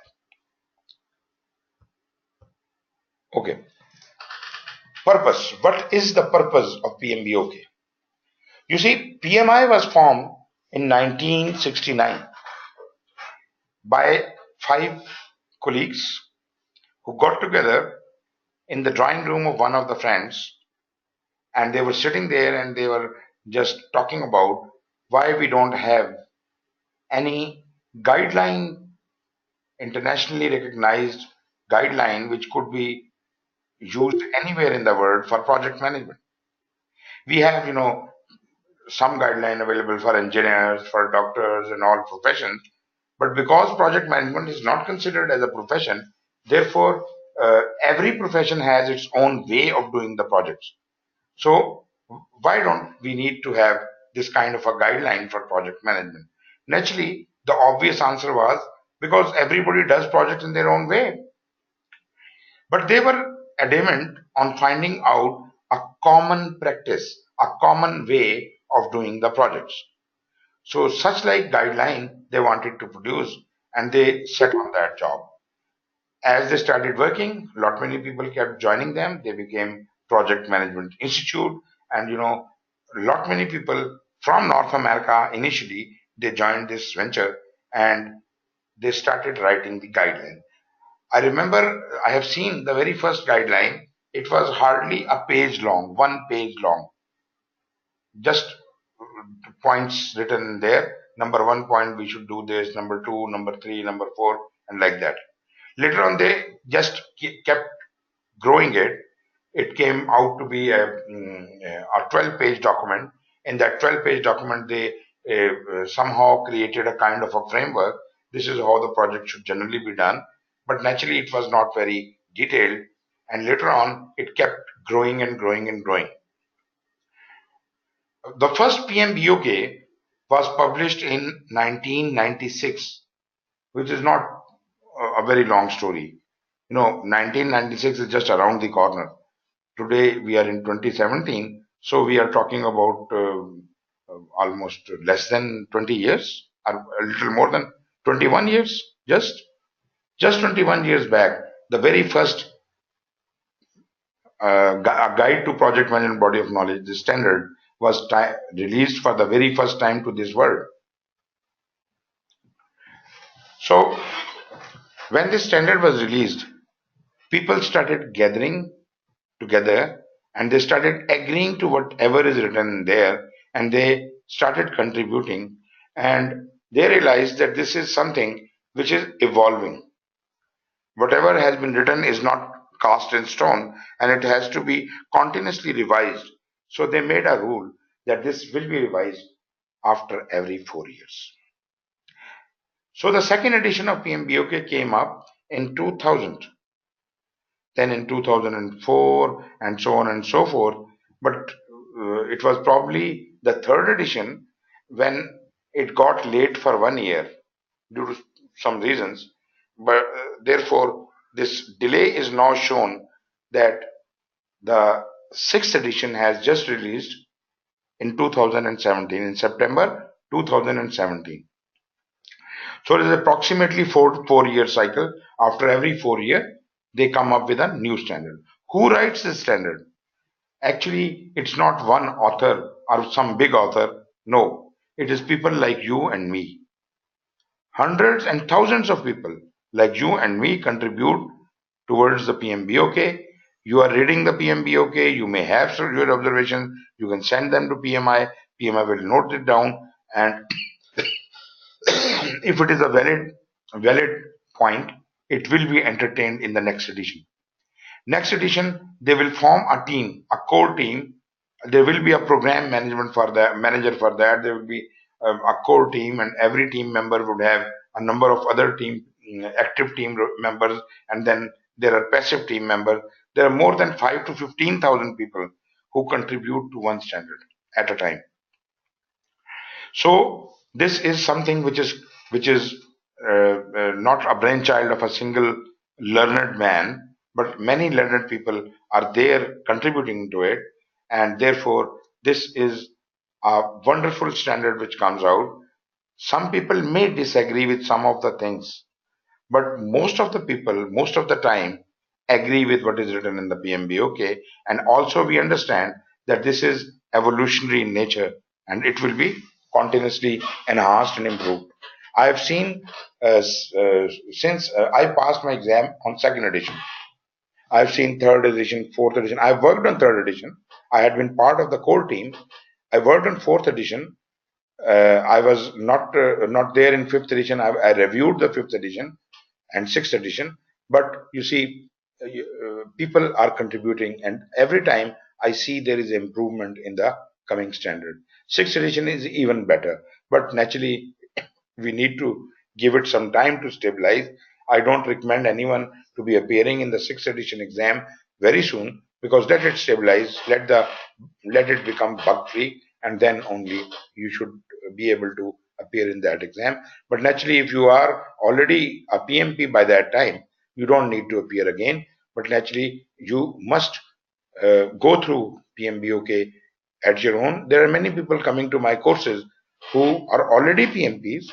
Okay. Purpose. What is the purpose of PMBOK? You see, PMI was formed in 1969 by 5 colleagues who got together in the drawing room of one of the friends, and they were sitting there and they were just talking about why we don't have any guideline, internationally recognized guideline, which could be used anywhere in the world for project management. We have, some guideline available for engineers, for doctors, and all professions, but because project management is not considered as a profession, therefore every profession has its own way of doing the projects. So why don't we need to have this kind of a guideline for project management? Naturally, the obvious answer was because everybody does projects in their own way. But they were adamant on finding out a common practice, a common way of doing the projects. So such like guideline they wanted to produce, and they set on that job. As they started working, lot many people kept joining them. They became Project Management Institute, and lot many people from North America initially they joined this venture and they started writing the guideline. I remember I have seen the very first guideline. It was hardly a page long, 1 page long, just points written there. Number 1 point, we should do this. Number 2, number 3, number 4, and like that. Later on, they just kept growing it. it came out to be a 12-page document. In that 12-page document, they somehow created a kind of a framework. This is how the project should generally be done. But naturally, it was not very detailed. And later on, it kept growing and growing and growing. The first PMBOK was published in 1996, which is not a very long story. 1996 is just around the corner. Today we are in 2017, so we are talking about almost less than 20 years, or a little more than 21 years, just 21 years back. The very first guide to project management body of knowledge, the standard, was released for the very first time to this world. So when this standard was released, people started gathering together and they started agreeing to whatever is written there, and they started contributing, and they realized that this is something which is evolving. Whatever has been written is not cast in stone, and it has to be continuously revised. So they made a rule that this will be revised after every 4 years. So the second edition of PMBOK came up in 2000, then in 2004, and so on and so forth. But it was probably the third edition when it got late for 1 year due to some reasons. But therefore, this delay is now shown that the sixth edition has just released in 2017, in September 2017. So it is approximately four-year cycle. After every 4 year, they come up with a new standard. Who writes this standard? Actually, it's not one author or some big author. No, it is people like you and me. Hundreds and thousands of people like you and me contribute towards the PMBOK. You are reading the PMBOK. You may have your observations. You can send them to PMI. PMI will note it down, and if it is a valid point, it will be entertained in the next edition. Next edition, they will form a team, a core team. There will be a program management for that, manager for that. There will be a core team, and every team member would have a number of other active team members, and then there are passive team members. There are more than 5 to 15,000 people who contribute to one standard at a time. So this is something which is not a brainchild of a single learned man, but many learned people are there contributing to it, and therefore this is a wonderful standard which comes out. Some people may disagree with some of the things, but most of the people, most of the time, agree with what is written in the PMBOK, and also we understand that this is evolutionary in nature and it will be continuously enhanced and improved. I have seen since I passed my exam on second edition. I've seen third edition, fourth edition. I've worked on third edition. I had been part of the core team. I worked on fourth edition. I was not there in fifth edition. I reviewed the fifth edition and sixth edition. But you see, people are contributing, and every time I see there is improvement in the coming standard. Sixth edition is even better, but naturally we need to give it some time to stabilize. I don't recommend anyone to be appearing in the sixth edition exam very soon, because let it stabilize, let it become bug free, and then only you should be able to appear in that exam. But naturally, if you are already a PMP by that time, you don't need to appear again. But naturally, you must go through PMBOK at your own. There are many people coming to my courses who are already PMPs,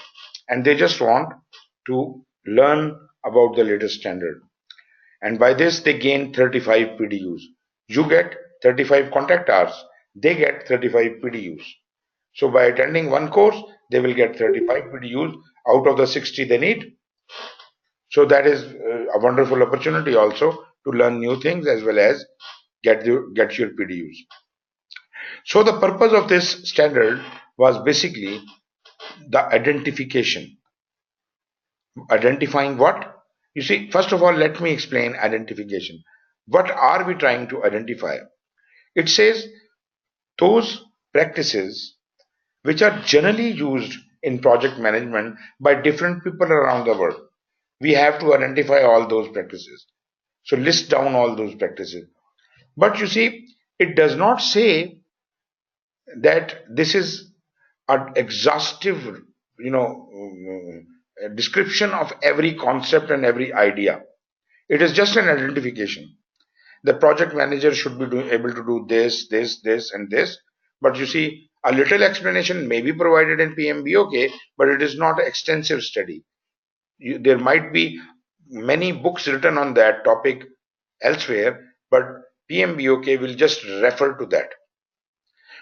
and they just want to learn about the latest standard. And by this, they gain 35 PDUs. You get 35 contact hours. They get 35 PDUs. So by attending one course, they will get 35 PDUs out of the 60 they need. So that is a wonderful opportunity also to learn new things as well as get your PDUs. So the purpose of this standard was basically the identification. Identifying what? You see, first of all, let me explain identification. What are we trying to identify? It says those practices which are generally used in project management by different people around the world. We have to identify all those practices. So list down all those practices. But you see, it does not say that this is an exhaustive, description of every concept and every idea. It is just an identification. The project manager should be able to do this, this, this, and this. But you see, a little explanation may be provided in PMBOK, but it is not an extensive study. There might be many books written on that topic elsewhere, but PMBOK will just refer to that.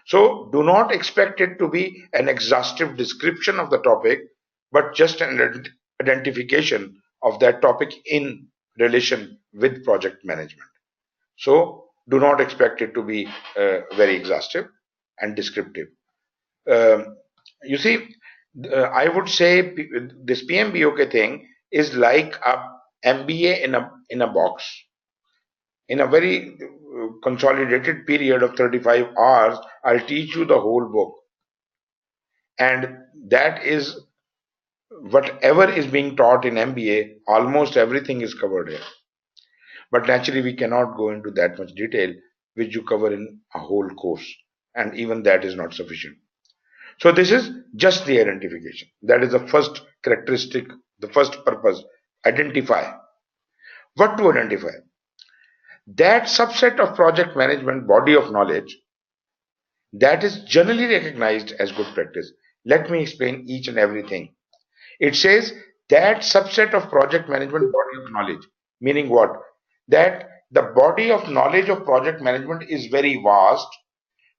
So do not expect it to be an exhaustive description of the topic, but just an identification of that topic in relation with project management. So do not expect it to be very exhaustive and descriptive. You see, I would say this PMBOK thing is like a MBA in a box. In a very consolidated period of 35 hours, I'll teach you the whole book. And that is whatever is being taught in MBA, almost everything is covered here. But naturally, we cannot go into that much detail, which you cover in a whole course. And even that is not sufficient. So this is just the identification. That is the first characteristic, the first purpose. Identify. What to identify? That subset of project management body of knowledge that is generally recognized as good practice. Let me explain each and everything. It says that subset of project management body of knowledge, meaning what? That the body of knowledge of project management is very vast,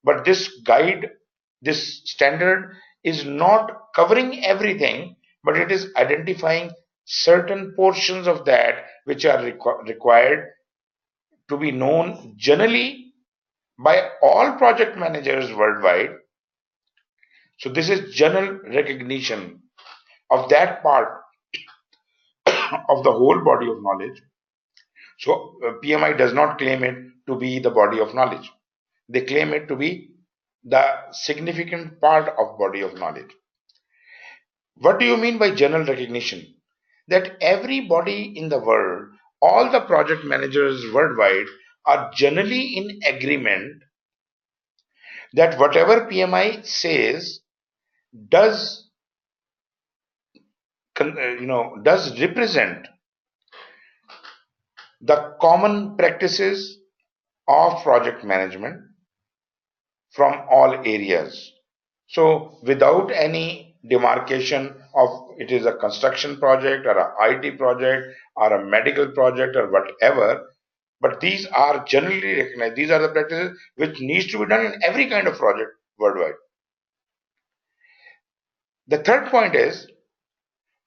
but this guide, this standard is not covering everything, but it is identifying certain portions of that which are required to be known generally by all project managers worldwide. So this is general recognition of that part of the whole body of knowledge. So PMI does not claim it to be the body of knowledge. They claim it to be the significant part of body of knowledge. What do you mean by general recognition? That everybody in the world, all the project managers worldwide are generally in agreement that whatever PMI says does does represent the common practices of project management from all areas. So without any demarcation of it is a construction project or a IT project or a medical project or whatever, but these are generally recognized. These are the practices which needs to be done in every kind of project worldwide. The third point is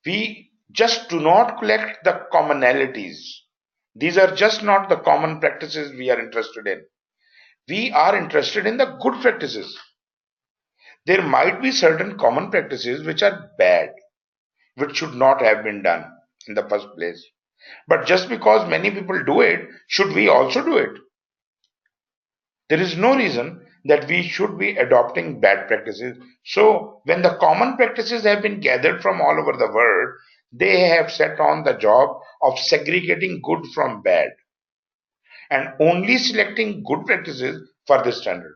we just do not collect the commonalities. These are just not the common practices we are interested in. We are interested in the good practices. There might be certain common practices which are bad, which should not have been done in the first place. But just because many people do it, should we also do it? There is no reason that we should be adopting bad practices. So when the common practices have been gathered from all over the world, they have set on the job of segregating good from bad and only selecting good practices for this standard.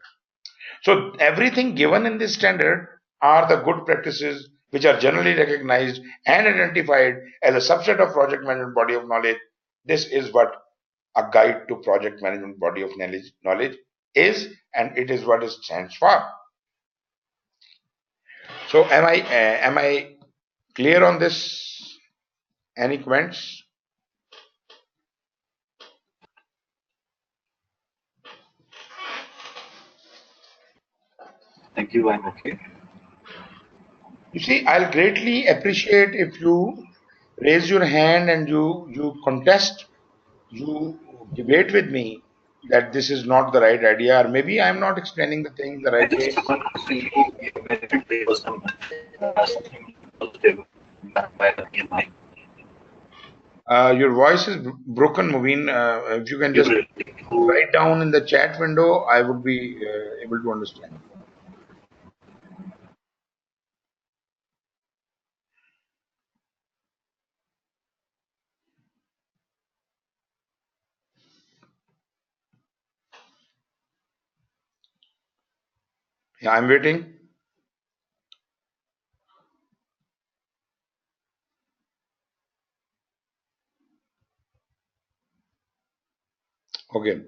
So everything given in this standard are the good practices which are generally recognized and identified as a subset of project management body of knowledge. This is what a guide to project management body of knowledge is, and it is what it stands for. So am I clear on this? Any comments? Thank you. I'm okay. You see, I'll greatly appreciate if you raise your hand and you contest, you debate with me that this is not the right idea, or maybe I'm not explaining the thing the I right way. just want to see if there was something positive done by the PMI. Your voice is broken, Mubin. If you can You just will write down in the chat window, I would be able to understand. Yeah, I'm waiting. Okay.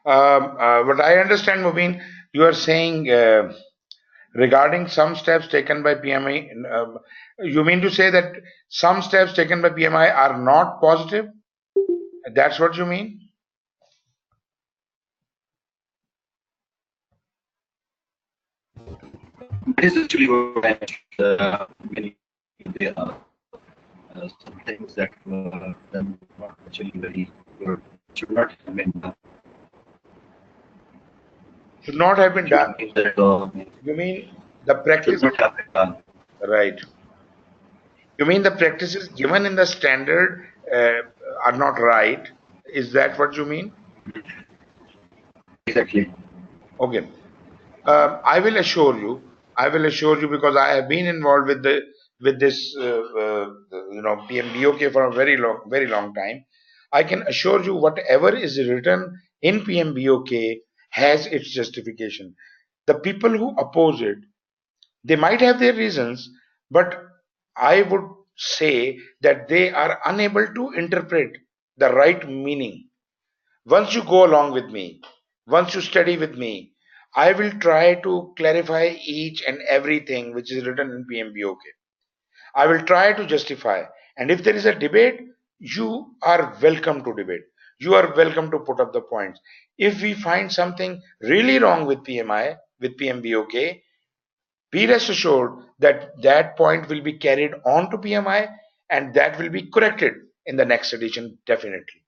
What I understand, Mubin, you are saying regarding some steps taken by PMI, you mean to say that some steps taken by PMI are not positive? That's what you mean? This is actually what I mentioned. Many there are some things that were done not actually very good. Should not have been done. Should not have been done. Should mean that You mean the should practice, not have been done. right? You mean the practices given in the standard are not right? Is that what you mean? Exactly. Okay. I will assure you. I will assure you because I have been involved with the with this PMBOK for a very long time. I can assure you whatever is written in PMBOK has its justification. The people who oppose it, they might have their reasons, but I would say that they are unable to interpret the right meaning. Once you go along with me, once you study with me, I will try to clarify each and everything which is written in PMBOK. I will try to justify. And if there is a debate, you are welcome to debate. You are welcome to put up the points. If we find something really wrong with PMI, with PMBOK, be rest assured that that point will be carried on to PMI and that will be corrected in the next edition, definitely.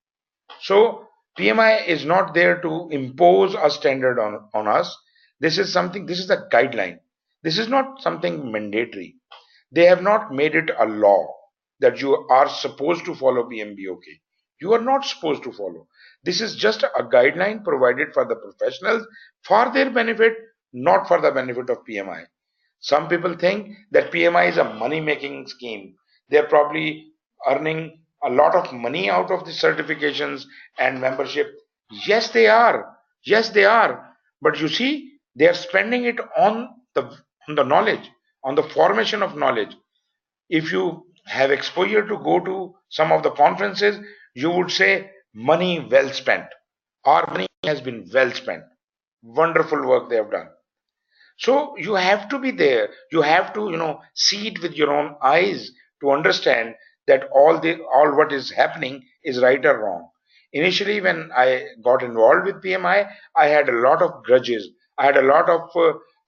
So PMI is not there to impose a standard on us. This is something, this is a guideline. This is not something mandatory. They have not made it a law that you are supposed to follow PMBOK. You are not supposed to follow. This is just a guideline provided for the professionals for their benefit, not for the benefit of PMI. Some people think that PMI is a money making scheme. They're probably earning a lot of money out of the certifications and membership. Yes, they are. Yes, they are. But you see, they are spending it on the knowledge, on the formation of knowledge. If you have exposure to go to some of the conferences, you would say money well spent. Our money has been well spent. Wonderful work they have done. So you have to be there. You have to, see it with your own eyes to understand that all what is happening is right or wrong. Initially, when I got involved with PMI, I had a lot of grudges. I had a lot of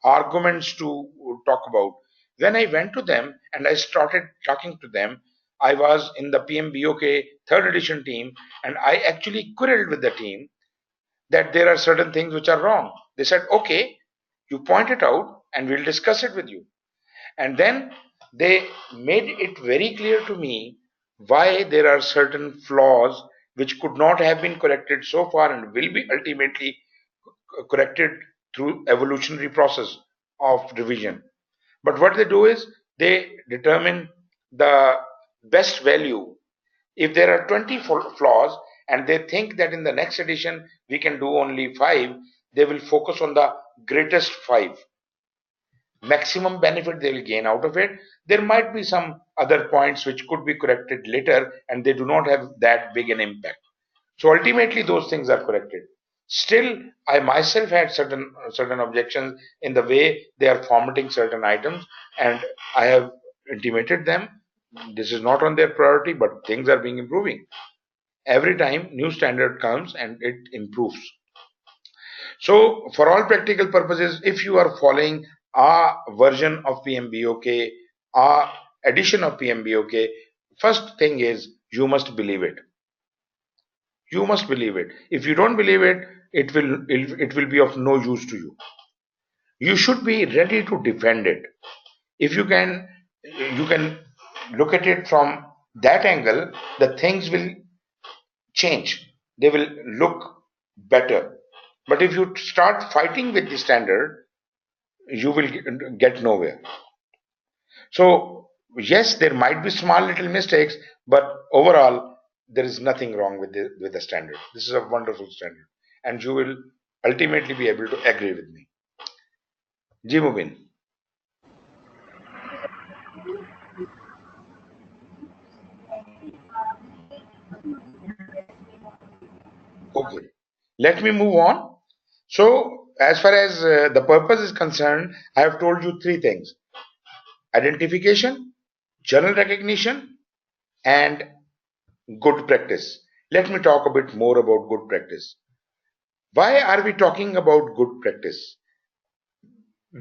arguments to talk about. When I went to them and I started talking to them, I was in the PMBOK third edition team, and I actually quarreled with the team that there are certain things which are wrong. They said, okay, you point it out and we'll discuss it with you. And then they made it very clear to me why there are certain flaws which could not have been corrected so far and will be ultimately corrected through evolutionary process of revision. But what they do is they determine the best value. If there are 20 flaws and they think that in the next edition we can do only 5, they will focus on the greatest 5. Maximum benefit they will gain out of it. There might be some other points which could be corrected later and they do not have that big an impact. So ultimately those things are corrected. Still, I myself had certain objections in the way they are formatting certain items, and I have intimated them. This is not on their priority, but things are being improving. Every time new standard comes and it improves. So for all practical purposes, if you are following a version of PMBOK, a edition of PMBOK, first thing is you must believe it. You must believe it. If you don't believe it, it will be of no use to you. You should be ready to defend it. If you can you can look at it from that angle, the things will change. They will look better. But if you start fighting with the standard, you will get nowhere. So yes, there might be small little mistakes, but overall there is nothing wrong with the standard. This is a wonderful standard, and you will ultimately be able to agree with me. Ji Mubin. Okay, let me move on. So as far as the purpose is concerned, I have told you three things: identification, journal recognition, and good practice. Let me talk a bit more about good practice. Why are we talking about good practice?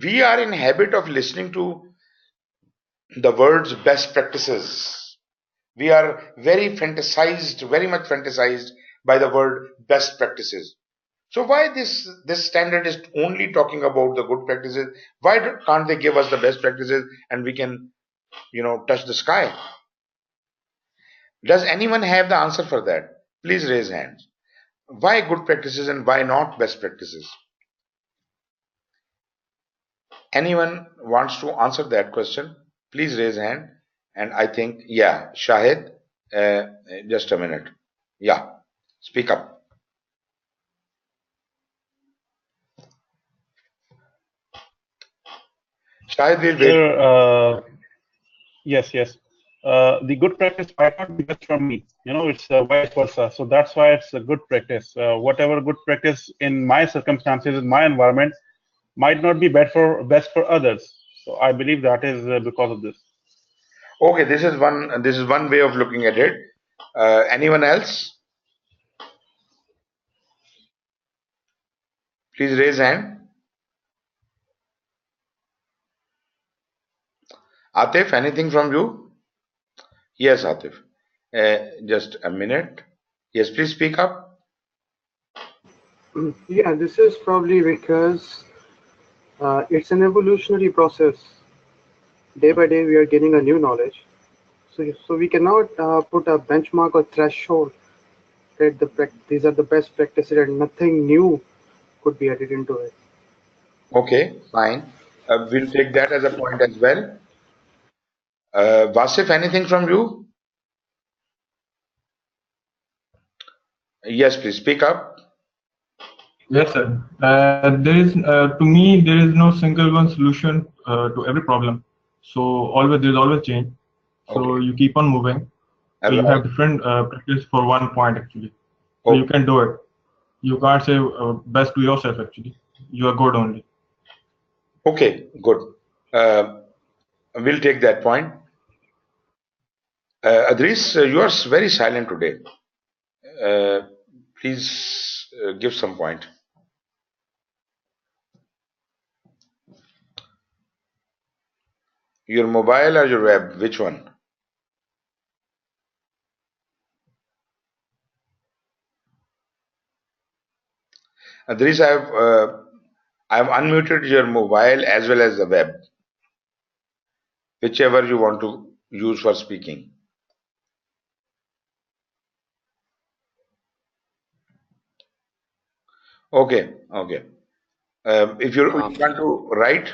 We are in habit of listening to the words best practices. We are very much fantasized by the word best practices. So why this standard is only talking about the good practices? Why can't they give us the best practices and we can, touch the sky? Does anyone have the answer for that? Please raise hands. Why good practices and why not best practices? Anyone wants to answer that question? Please raise hand. And I think, yeah, Shahid, just a minute. Yeah, speak up. Shahid will wait. Sir, yes. The good practice might not be best for me. It's vice versa. So that's why it's a good practice. Whatever good practice in my circumstances, in my environment, might not be best for others. So I believe that is because of this. Okay, this is one way of looking at it. Anyone else? Please raise hand. Atif, anything from you? Yes, Atif. Just a minute. Yes, please speak up. Yeah, this is probably because it's an evolutionary process. Day by day, we are gaining a new knowledge. So we cannot put a benchmark or threshold that these are the best practices and nothing new could be added into it. Okay, fine. We'll take that as a point as well. Vasif, anything from you? Yes, please speak up. Yes, sir. To me, there is no single one solution to every problem. So there's always change. So Okay. you keep on moving. So All you right. have different practice for one point actually. So you Okay. can do it. You can't say best to yourself actually. You are good only. Okay, good. We'll take that point. Adris, you are very silent today. Please give some point. Your mobile or your web? Which one? Adris, I've unmuted your mobile as well as the web, whichever you want to use for speaking. Okay, okay. If you Um, want to write,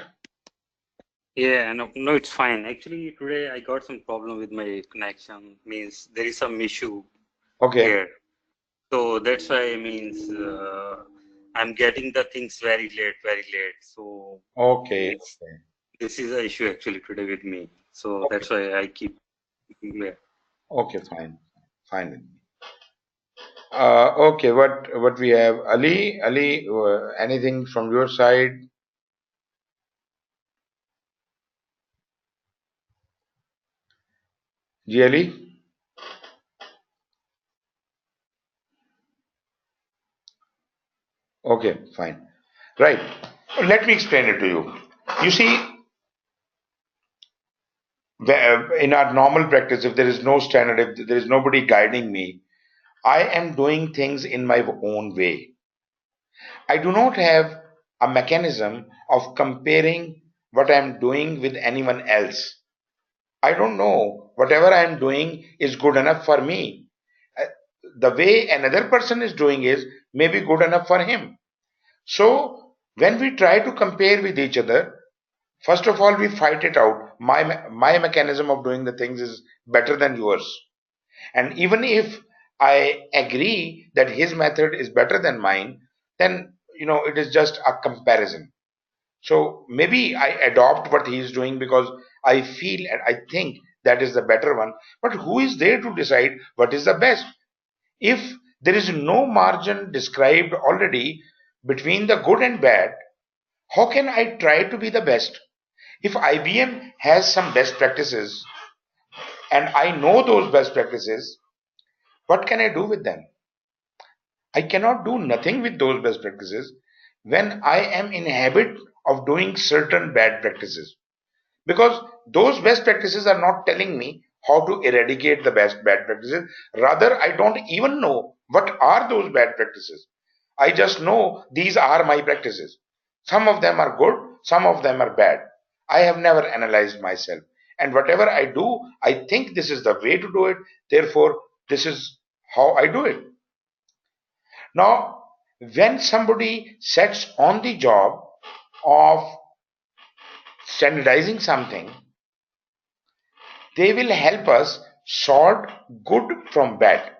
yeah, no, it's fine. Actually, today I got some problem with my connection. Means there is some issue okay, here. So that's why I'm getting the things very late, very late. So okay, means this is the issue actually today with me. So okay, that's why I keep yeah. okay, fine, fine. Okay, what we have? Ali, anything from your side? Ji Ali? Okay, fine. Right. Let me explain it to you. You see, in our normal practice, if there is no standard, if there is nobody guiding me, I am doing things in my own way. I do not have a mechanism of comparing what I am doing with anyone else. I don't know whatever I am doing is good enough for me. Uh, The way another person is doing is maybe good enough for him. So when we try to compare with each other, first of all, we fight it out. My mechanism of doing the things is better than yours. And even if I agree that his method is better than mine, then it is just a comparison. So maybe I adopt what he is doing because I feel and I think that is the better one. But who is there to decide what is the best? If there is no margin described already between the good and bad, how can I try to be the best? If IBM has some best practices and I know those best practices, what can I do with them? I cannot do nothing with those best practices when I am in habit of doing certain bad practices. Because those best practices are not telling me how to eradicate the bad practices. Rather, I don't even know what are those bad practices. I just know these are my practices. Some of them are good, some of them are bad. I have never analyzed myself. And whatever I do, I think this is the way to do it. Therefore, this is how I do it. Now, when somebody sets on the job of standardizing something, they will help us sort good from bad.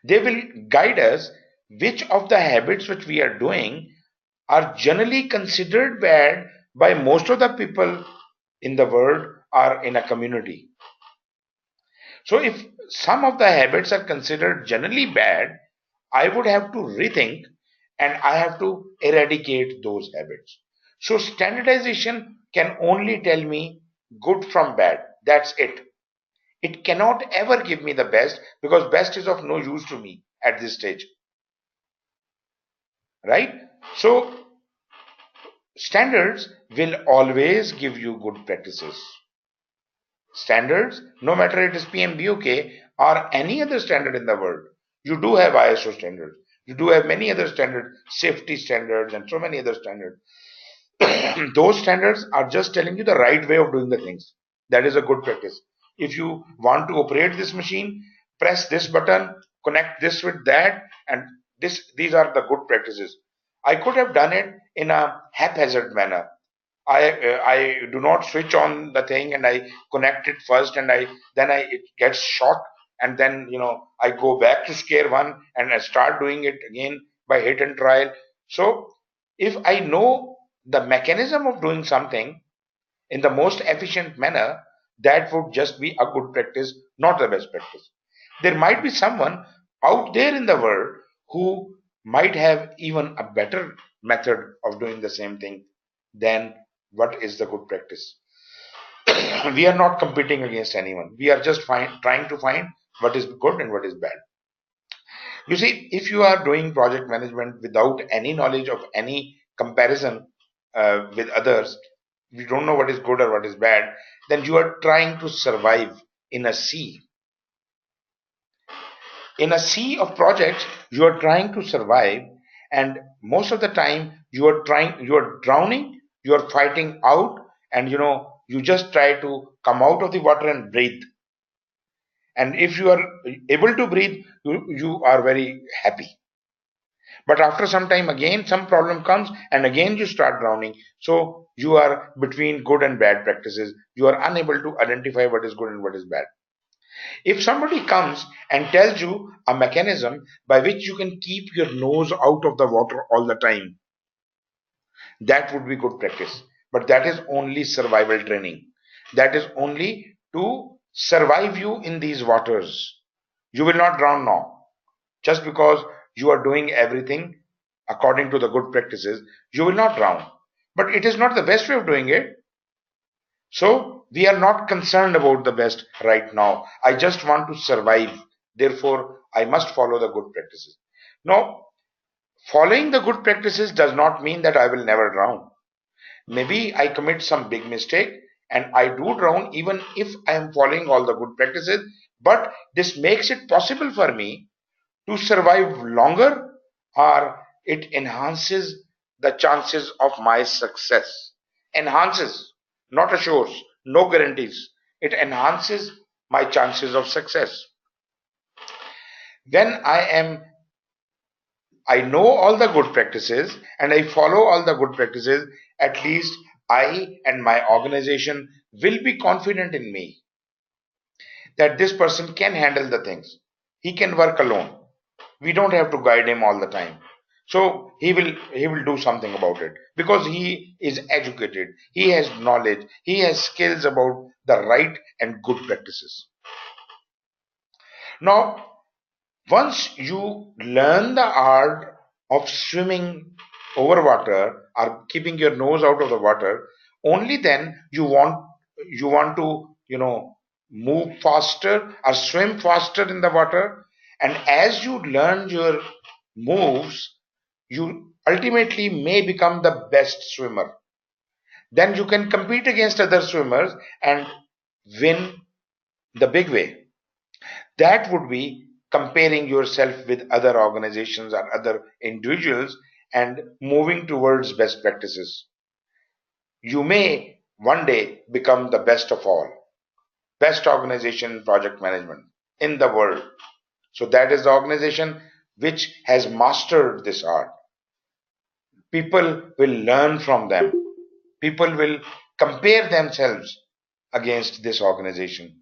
They will guide us which of the habits which we are doing are generally considered bad by most of the people in the world or in a community. So if some of the habits are considered generally bad, I would have to rethink and I have to eradicate those habits. So standardization can only tell me good from bad. That's it. It cannot ever give me the best because best is of no use to me at this stage. Right? So standards will always give you good practices. Standards, no matter it is PMBOK or any other standard in the world, you do have ISO standards. You do have many other standards, safety standards, and so many other standards. Those standards are just telling you the right way of doing the things. That is a good practice. If you want to operate this machine, press this button, connect this with that, and these are the good practices. I could have done it in a haphazard manner. I do not switch on the thing and I connect it first and it gets short and then I go back to square one and I start doing it again by hit and trial. So if I know the mechanism of doing something in the most efficient manner, that would just be a good practice, not the best practice. There might be someone out there in the world who might have even a better method of doing the same thing than what is the good practice. We are not competing against anyone. We are just trying to find what is good and what is bad. You see, if you are doing project management without any knowledge of any comparison with others, you don't know what is good or what is bad, then you are trying to survive in a sea. In a sea of projects, you are trying to survive, and most of the time you are drowning, you are fighting out, and you just try to come out of the water and breathe. And if you are able to breathe, you are very happy. But after some time again some problem comes and again you start drowning. So you are between good and bad practices. You are unable to identify what is good and what is bad. If somebody comes and tells you a mechanism by which you can keep your nose out of the water all the time, that would be good practice. But that is only survival training. That is only to survive you in these waters. You will not drown now. Just because you are doing everything according to the good practices, you will not drown. But it is not the best way of doing it. So we are not concerned about the best right now. I just want to survive. Therefore, I must follow the good practices. Now, following the good practices does not mean that I will never drown. Maybe I commit some big mistake and I do drown even if I am following all the good practices. But this makes it possible for me to survive longer, or it enhances the chances of my success. Enhances, not assures, no guarantees. It enhances my chances of success. When I know all the good practices and I follow all the good practices, at least I and my organization will be confident in me that this person can handle the things. He can work alone. We don't have to guide him all the time. So he will do something about it because he is educated, he has knowledge, he has skills about the right and good practices. Now, once you learn the art of swimming over water or keeping your nose out of the water, only then you want to move faster or swim faster in the water. And as you learn your moves, you ultimately may become the best swimmer. Then you can compete against other swimmers and win the big way. That would be comparing yourself with other organizations or other individuals and moving towards best practices. You may one day become the best of all, best organization in project management in the world. So that is the organization which has mastered this art. People will learn from them. People will compare themselves against this organization.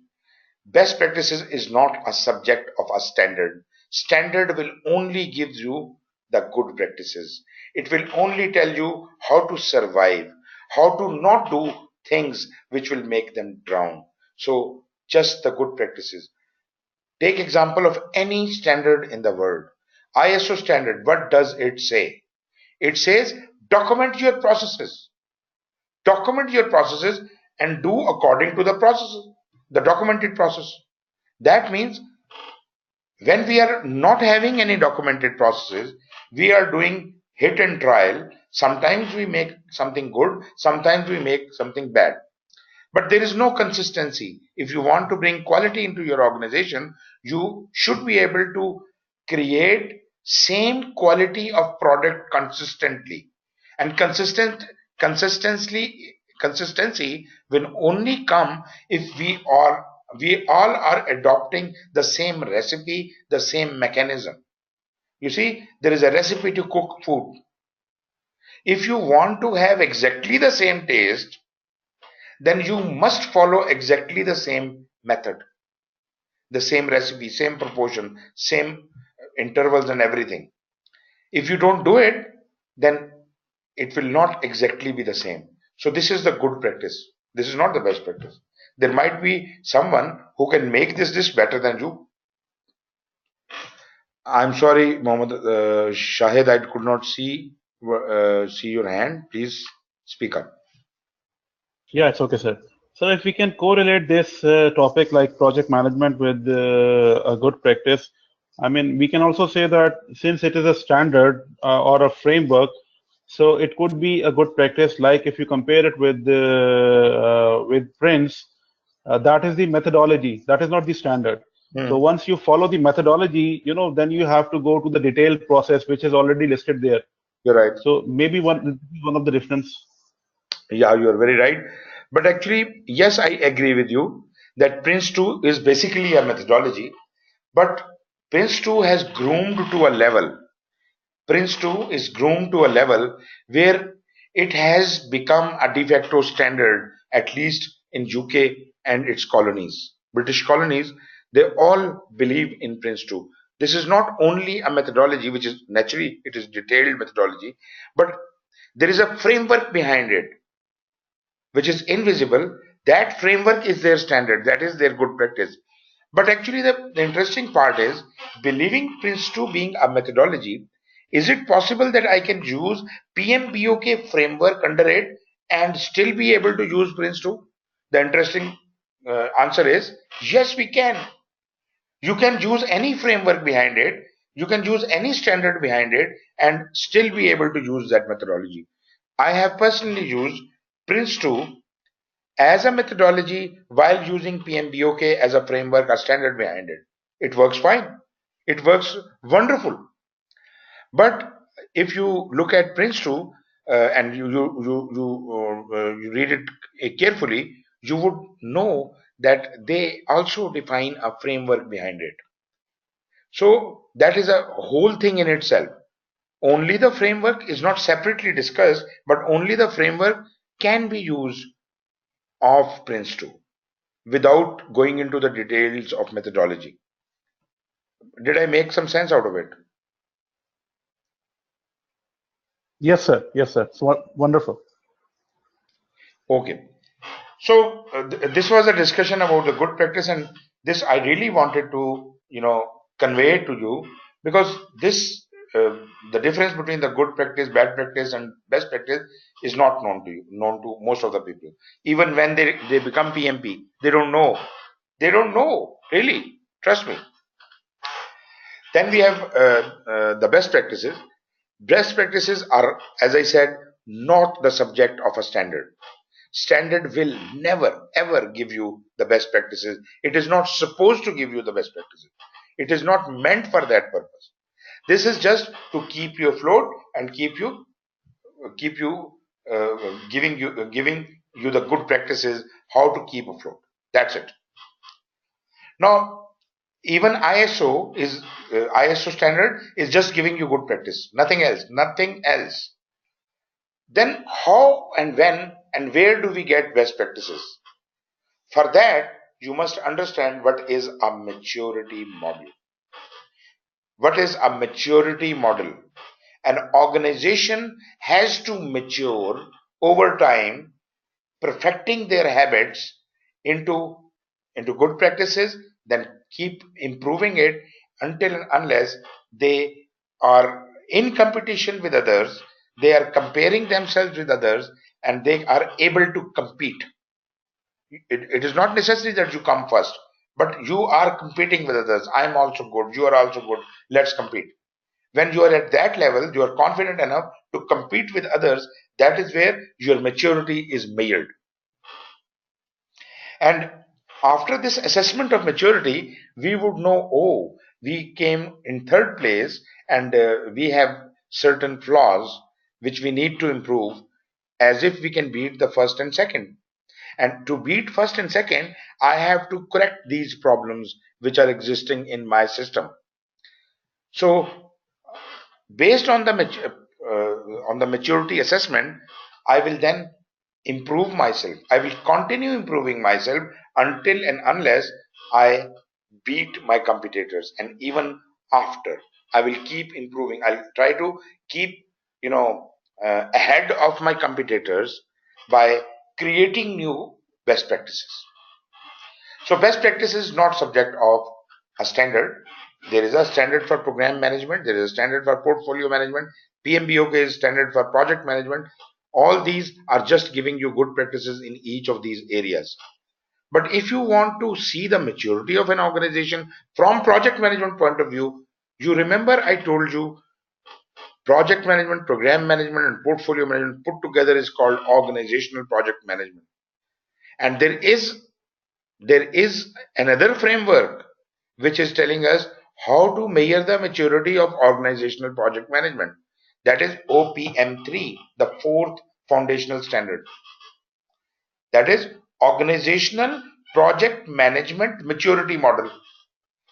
Best practices is not a subject of a standard. Standard will only give you the good practices. It will only tell you how to survive, how to not do things which will make them drown. So just the good practices. Take example of any standard in the world. ISO standard, what does it say? It says document your processes. Document your processes and do according to the processes, the documented process. That means when we are not having any documented processes, we are doing hit and trial. Sometimes we make something good, sometimes we make something bad. But there is no consistency. If you want to bring quality into your organization, you should be able to create same quality of product consistently. And consistency will only come if we all are adopting the same recipe, the same mechanism. You see, there is a recipe to cook food. If you want to have exactly the same taste, then you must follow exactly the same method, the same recipe, same proportion, same intervals and everything. If you don't do it, then it will not exactly be the same. So this is the good practice. This is not the best practice. There might be someone who can make this dish better than you. I'm sorry, Mohammed Shahid, I could not see your hand. Please speak up. Yeah, it's okay, sir. So if we can correlate this topic like project management with a good practice, I mean, we can also say that since it is a standard or a framework, so it could be a good practice. Like if you compare it with Prince, that is the methodology. That is not the standard. So once you follow the methodology, then you have to go to the detailed process, which is already listed there. You're right. So maybe one of the difference. Yeah, you're very right. But actually, yes, I agree with you that Prince 2 is basically a methodology, but Prince 2 has groomed to a level. Prince 2 is groomed to a level where it has become a de facto standard, at least in UK and its colonies. British colonies, they all believe in Prince 2. This is not only a methodology, which is naturally, it is detailed methodology, but there is a framework behind it which is invisible. That framework is their standard, that is their good practice. But actually the interesting part is, believing Prince 2 being a methodology, is it possible that I can use PMBOK framework under it and still be able to use Prince 2? The interesting answer is yes, we can. You can use any framework behind it, you can use any standard behind it and still be able to use that methodology. I have personally used Prince 2 as a methodology while using PMBOK as a framework, a standard behind it. It works fine. It works wonderful. But if you look at Prince 2 and you read it carefully, you would know that they also define a framework behind it. So that is a whole thing in itself. Only the framework is not separately discussed, but only the framework can be used of Prince2 without going into the details of methodology. Did I make some sense out of it? Yes, sir. Yes, sir. So wonderful. Okay. So this was a discussion about the good practice, and this I really wanted to, convey to you, because this the difference between the good practice, bad practice, and best practice is not known to you, known to most of the people. Even when they become PMP, they don't know. They don't know, really. Trust me. Then we have the best practices. Best practices are, as I said, not the subject of a standard. Standard will never ever give you the best practices. It is not supposed to give you the best practices. It is not meant for that purpose. This is just to keep you afloat and keep you giving you the good practices, how to keep afloat. That's it. Now, even ISO standard is just giving you good practice, nothing else, nothing else. Then how and when and where do we get best practices? For that, you must understand what is a maturity model. What is a maturity model? An organization has to mature over time, perfecting their habits into good practices, then keep improving it until and unless they are in competition with others, they are comparing themselves with others, and they are able to compete. It is not necessary that you come first, but you are competing with others. I am also good, you are also good, let's compete. When you are at that level, you are confident enough to compete with others. That is where your maturity is measured. And after this assessment of maturity, we would know, oh, we came in third place, and we have certain flaws which we need to improve, as if we can beat the first and second. And to beat first and second, I have to correct these problems which are existing in my system. So based on the maturity assessment, I will then improve myself. I will continue improving myself until and unless I beat my competitors, and even after, I will keep improving. I'll try to keep ahead of my competitors by creating new best practices. So best practice is not subject of a standard. There is a standard for program management. There is a standard for portfolio management. PMBOK is standard for project management. All these are just giving you good practices in each of these areas. But if you want to see the maturity of an organization from project management point of view, you remember I told you project management, program management, and portfolio management put together is called organizational project management. And there is another framework which is telling us how to measure the maturity of organizational project management. That is OPM3, the fourth foundational standard. That is organizational project management maturity model.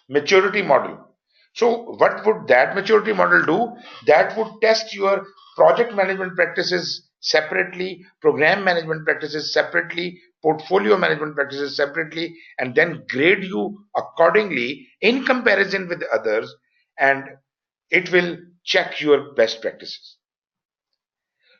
Maturity model. So what would that maturity model do? That would test your project management practices separately, program management practices separately, portfolio management practices separately, and then grade you accordingly in comparison with others, and it will check your best practices.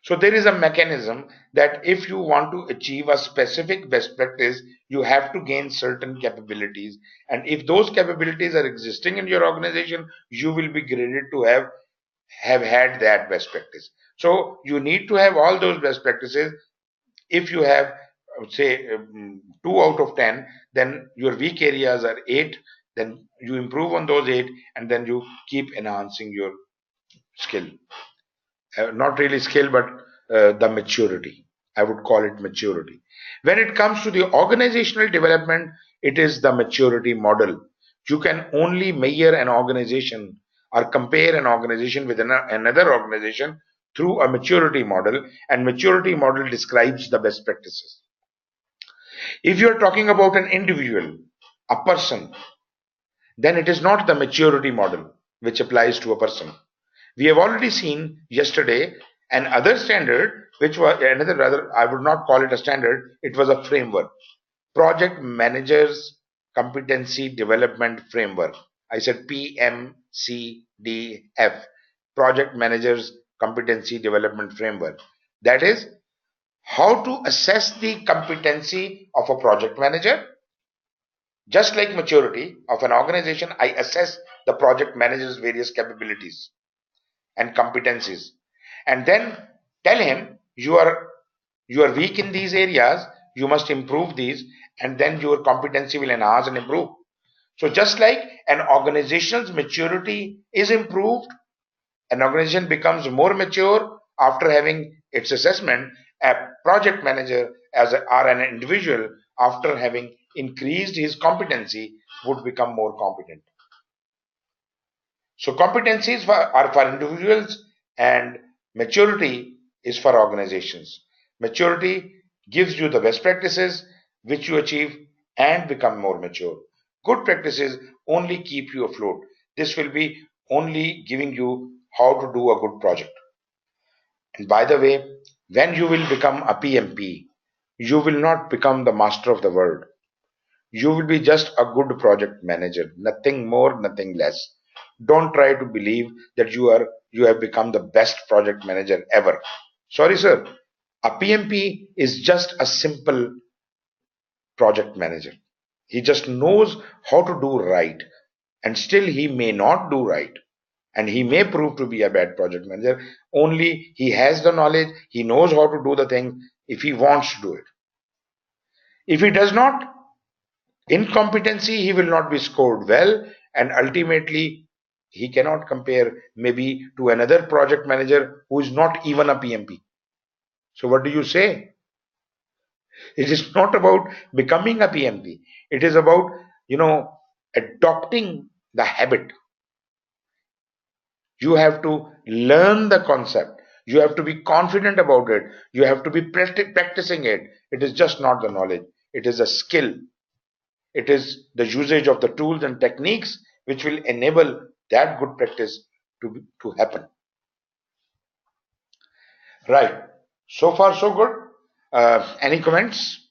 So there is a mechanism that if you want to achieve a specific best practice, you have to gain certain capabilities. And if those capabilities are existing in your organization, you will be graded to have had that best practice. So you need to have all those best practices. If you have, say, 2 out of 10, then your weak areas are 8. Then you improve on those 8, and then you keep enhancing your skill. Not really skill, but the maturity. I would call it maturity. When it comes to the organizational development, it is the maturity model. You can only measure an organization or compare an organization with another organization through a maturity model, and maturity model describes the best practices. If you are talking about an individual, a person, then it is not the maturity model which applies to a person. We have already seen yesterday an other standard, which was another, rather, I would not call it a standard, it was a framework. Project Managers Competency Development Framework. I said PMCDF, Project Managers Competency Development Framework. That is how to assess the competency of a project manager. Just like maturity of an organization, I assess the project manager's various capabilities and competencies, and then tell him you are weak in these areas, you must improve these, and then your competency will enhance and improve. So just like an organization's maturity is improved, an organization becomes more mature after having its assessment, a project manager or an individual, after having increased his competency, would become more competent. So competencies are for individuals and maturity is for organizations. Maturity gives you the best practices which you achieve and become more mature. Good practices only keep you afloat. This will be only giving you how to do a good project. And by the way, when you will become a PMP, you will not become the master of the world. You will be just a good project manager, nothing more, nothing less. Don't try to believe that you have become the best project manager ever. Sorry, sir. A PMP is just a simple project manager. He just knows how to do right, and still he may not do right, and he may prove to be a bad project manager. Only he has the knowledge, he knows how to do the thing if he wants to do it. If he does not, incompetency, he will not be scored well, and ultimately he cannot compare maybe to another project manager who is not even a PMP. So what do you say? It is not about becoming a PMP. It is about, adopting the habit. You have to learn the concept. You have to be confident about it. You have to be practicing it. It is just not the knowledge. It is a skill. It is the usage of the tools and techniques which will enable that good practice to happen. Right. So far, so good. Any comments?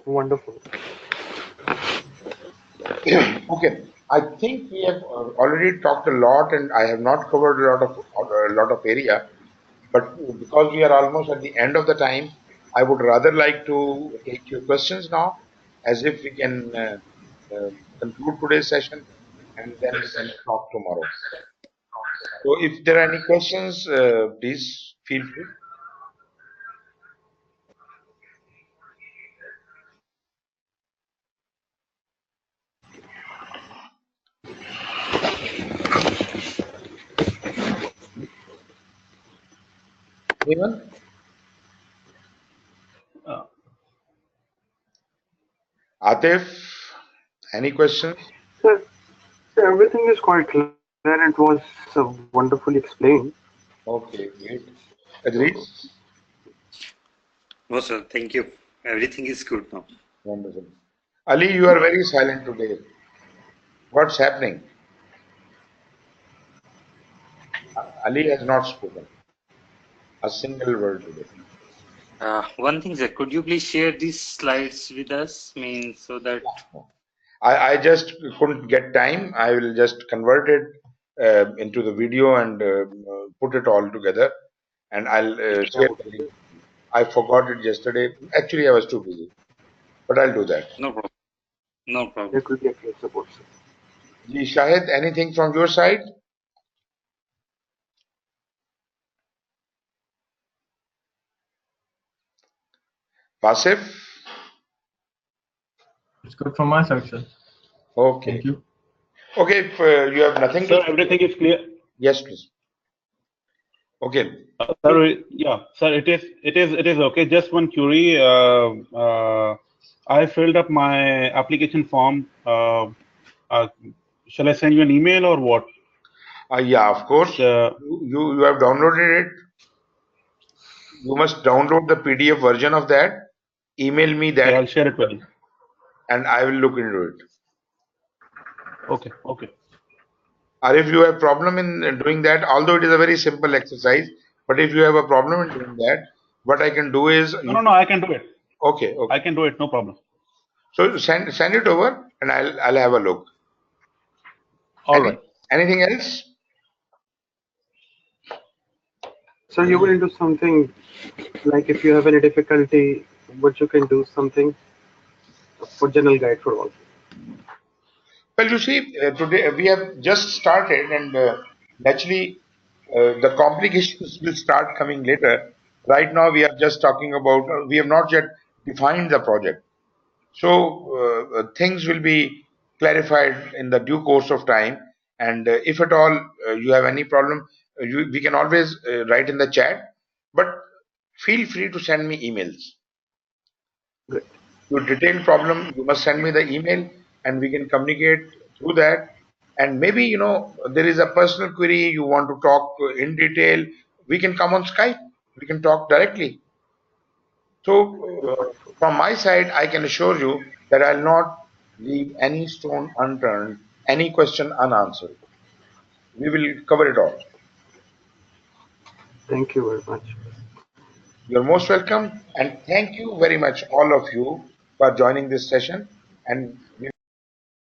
Wonderful. Okay. I think we have already talked a lot, and I have not covered a lot of area. But because we are almost at the end of the time, I would rather like to take your questions now, as if we can conclude today's session, and then we can talk tomorrow. So if there are any questions, please feel free. Anyone? Atif, any questions? Sir, everything is quite clear and it was wonderfully explained. Okay, great. Agreed? No, sir. Thank you. Everything is good now. Wonderful. Ali, you are very silent today. What's happening? Ali has not spoken a single word today. One thing, sir, could you please share these slides with us? So that I just couldn't get time. I will just convert it into the video and put it all together, and I'll share the link. I forgot it yesterday. Actually, I was too busy, but I'll do that. no problem. No problem. It will be a great support, sir. Ji Shahid, anything from your side? Pasif? It's good from my side, sir. Okay. Thank you. Okay, if you have nothing Sir, to... everything is clear. Yes, please. Okay. Sir, yeah, sir, it is okay. Just one query. I filled up my application form. Shall I send you an email or what? Yeah, of course. You have downloaded it? you must download the PDF version of that, email me that. Okay, I'll share it with you. And I will look into it. Okay, okay. Or if you have problem in doing that, although it is a very simple exercise, but if you have a problem in doing that, what I can do is No, I can do it. Okay. I can do it, no problem. So send it over, and I'll have a look. All right. Anything else? So you will do something like if you have any difficulty, what you can do something for general guide for all. Well, you see, today we have just started, and naturally, the complications will start coming later. Right now, we are just talking about. We have not yet defined the project, so things will be clarified in the due course of time. And if at all you have any problem, we can always write in the chat. But feel free to send me emails. Great. Your detailed problem, you must send me the email, and we can communicate through that. And maybe, there is a personal query you want to talk in detail, we can come on Skype, we can talk directly. So from my side, I can assure you that I'll not leave any stone unturned, any question unanswered. We will cover it all. Thank you very much. You're most welcome, and thank you very much, all of you, for joining this session. And we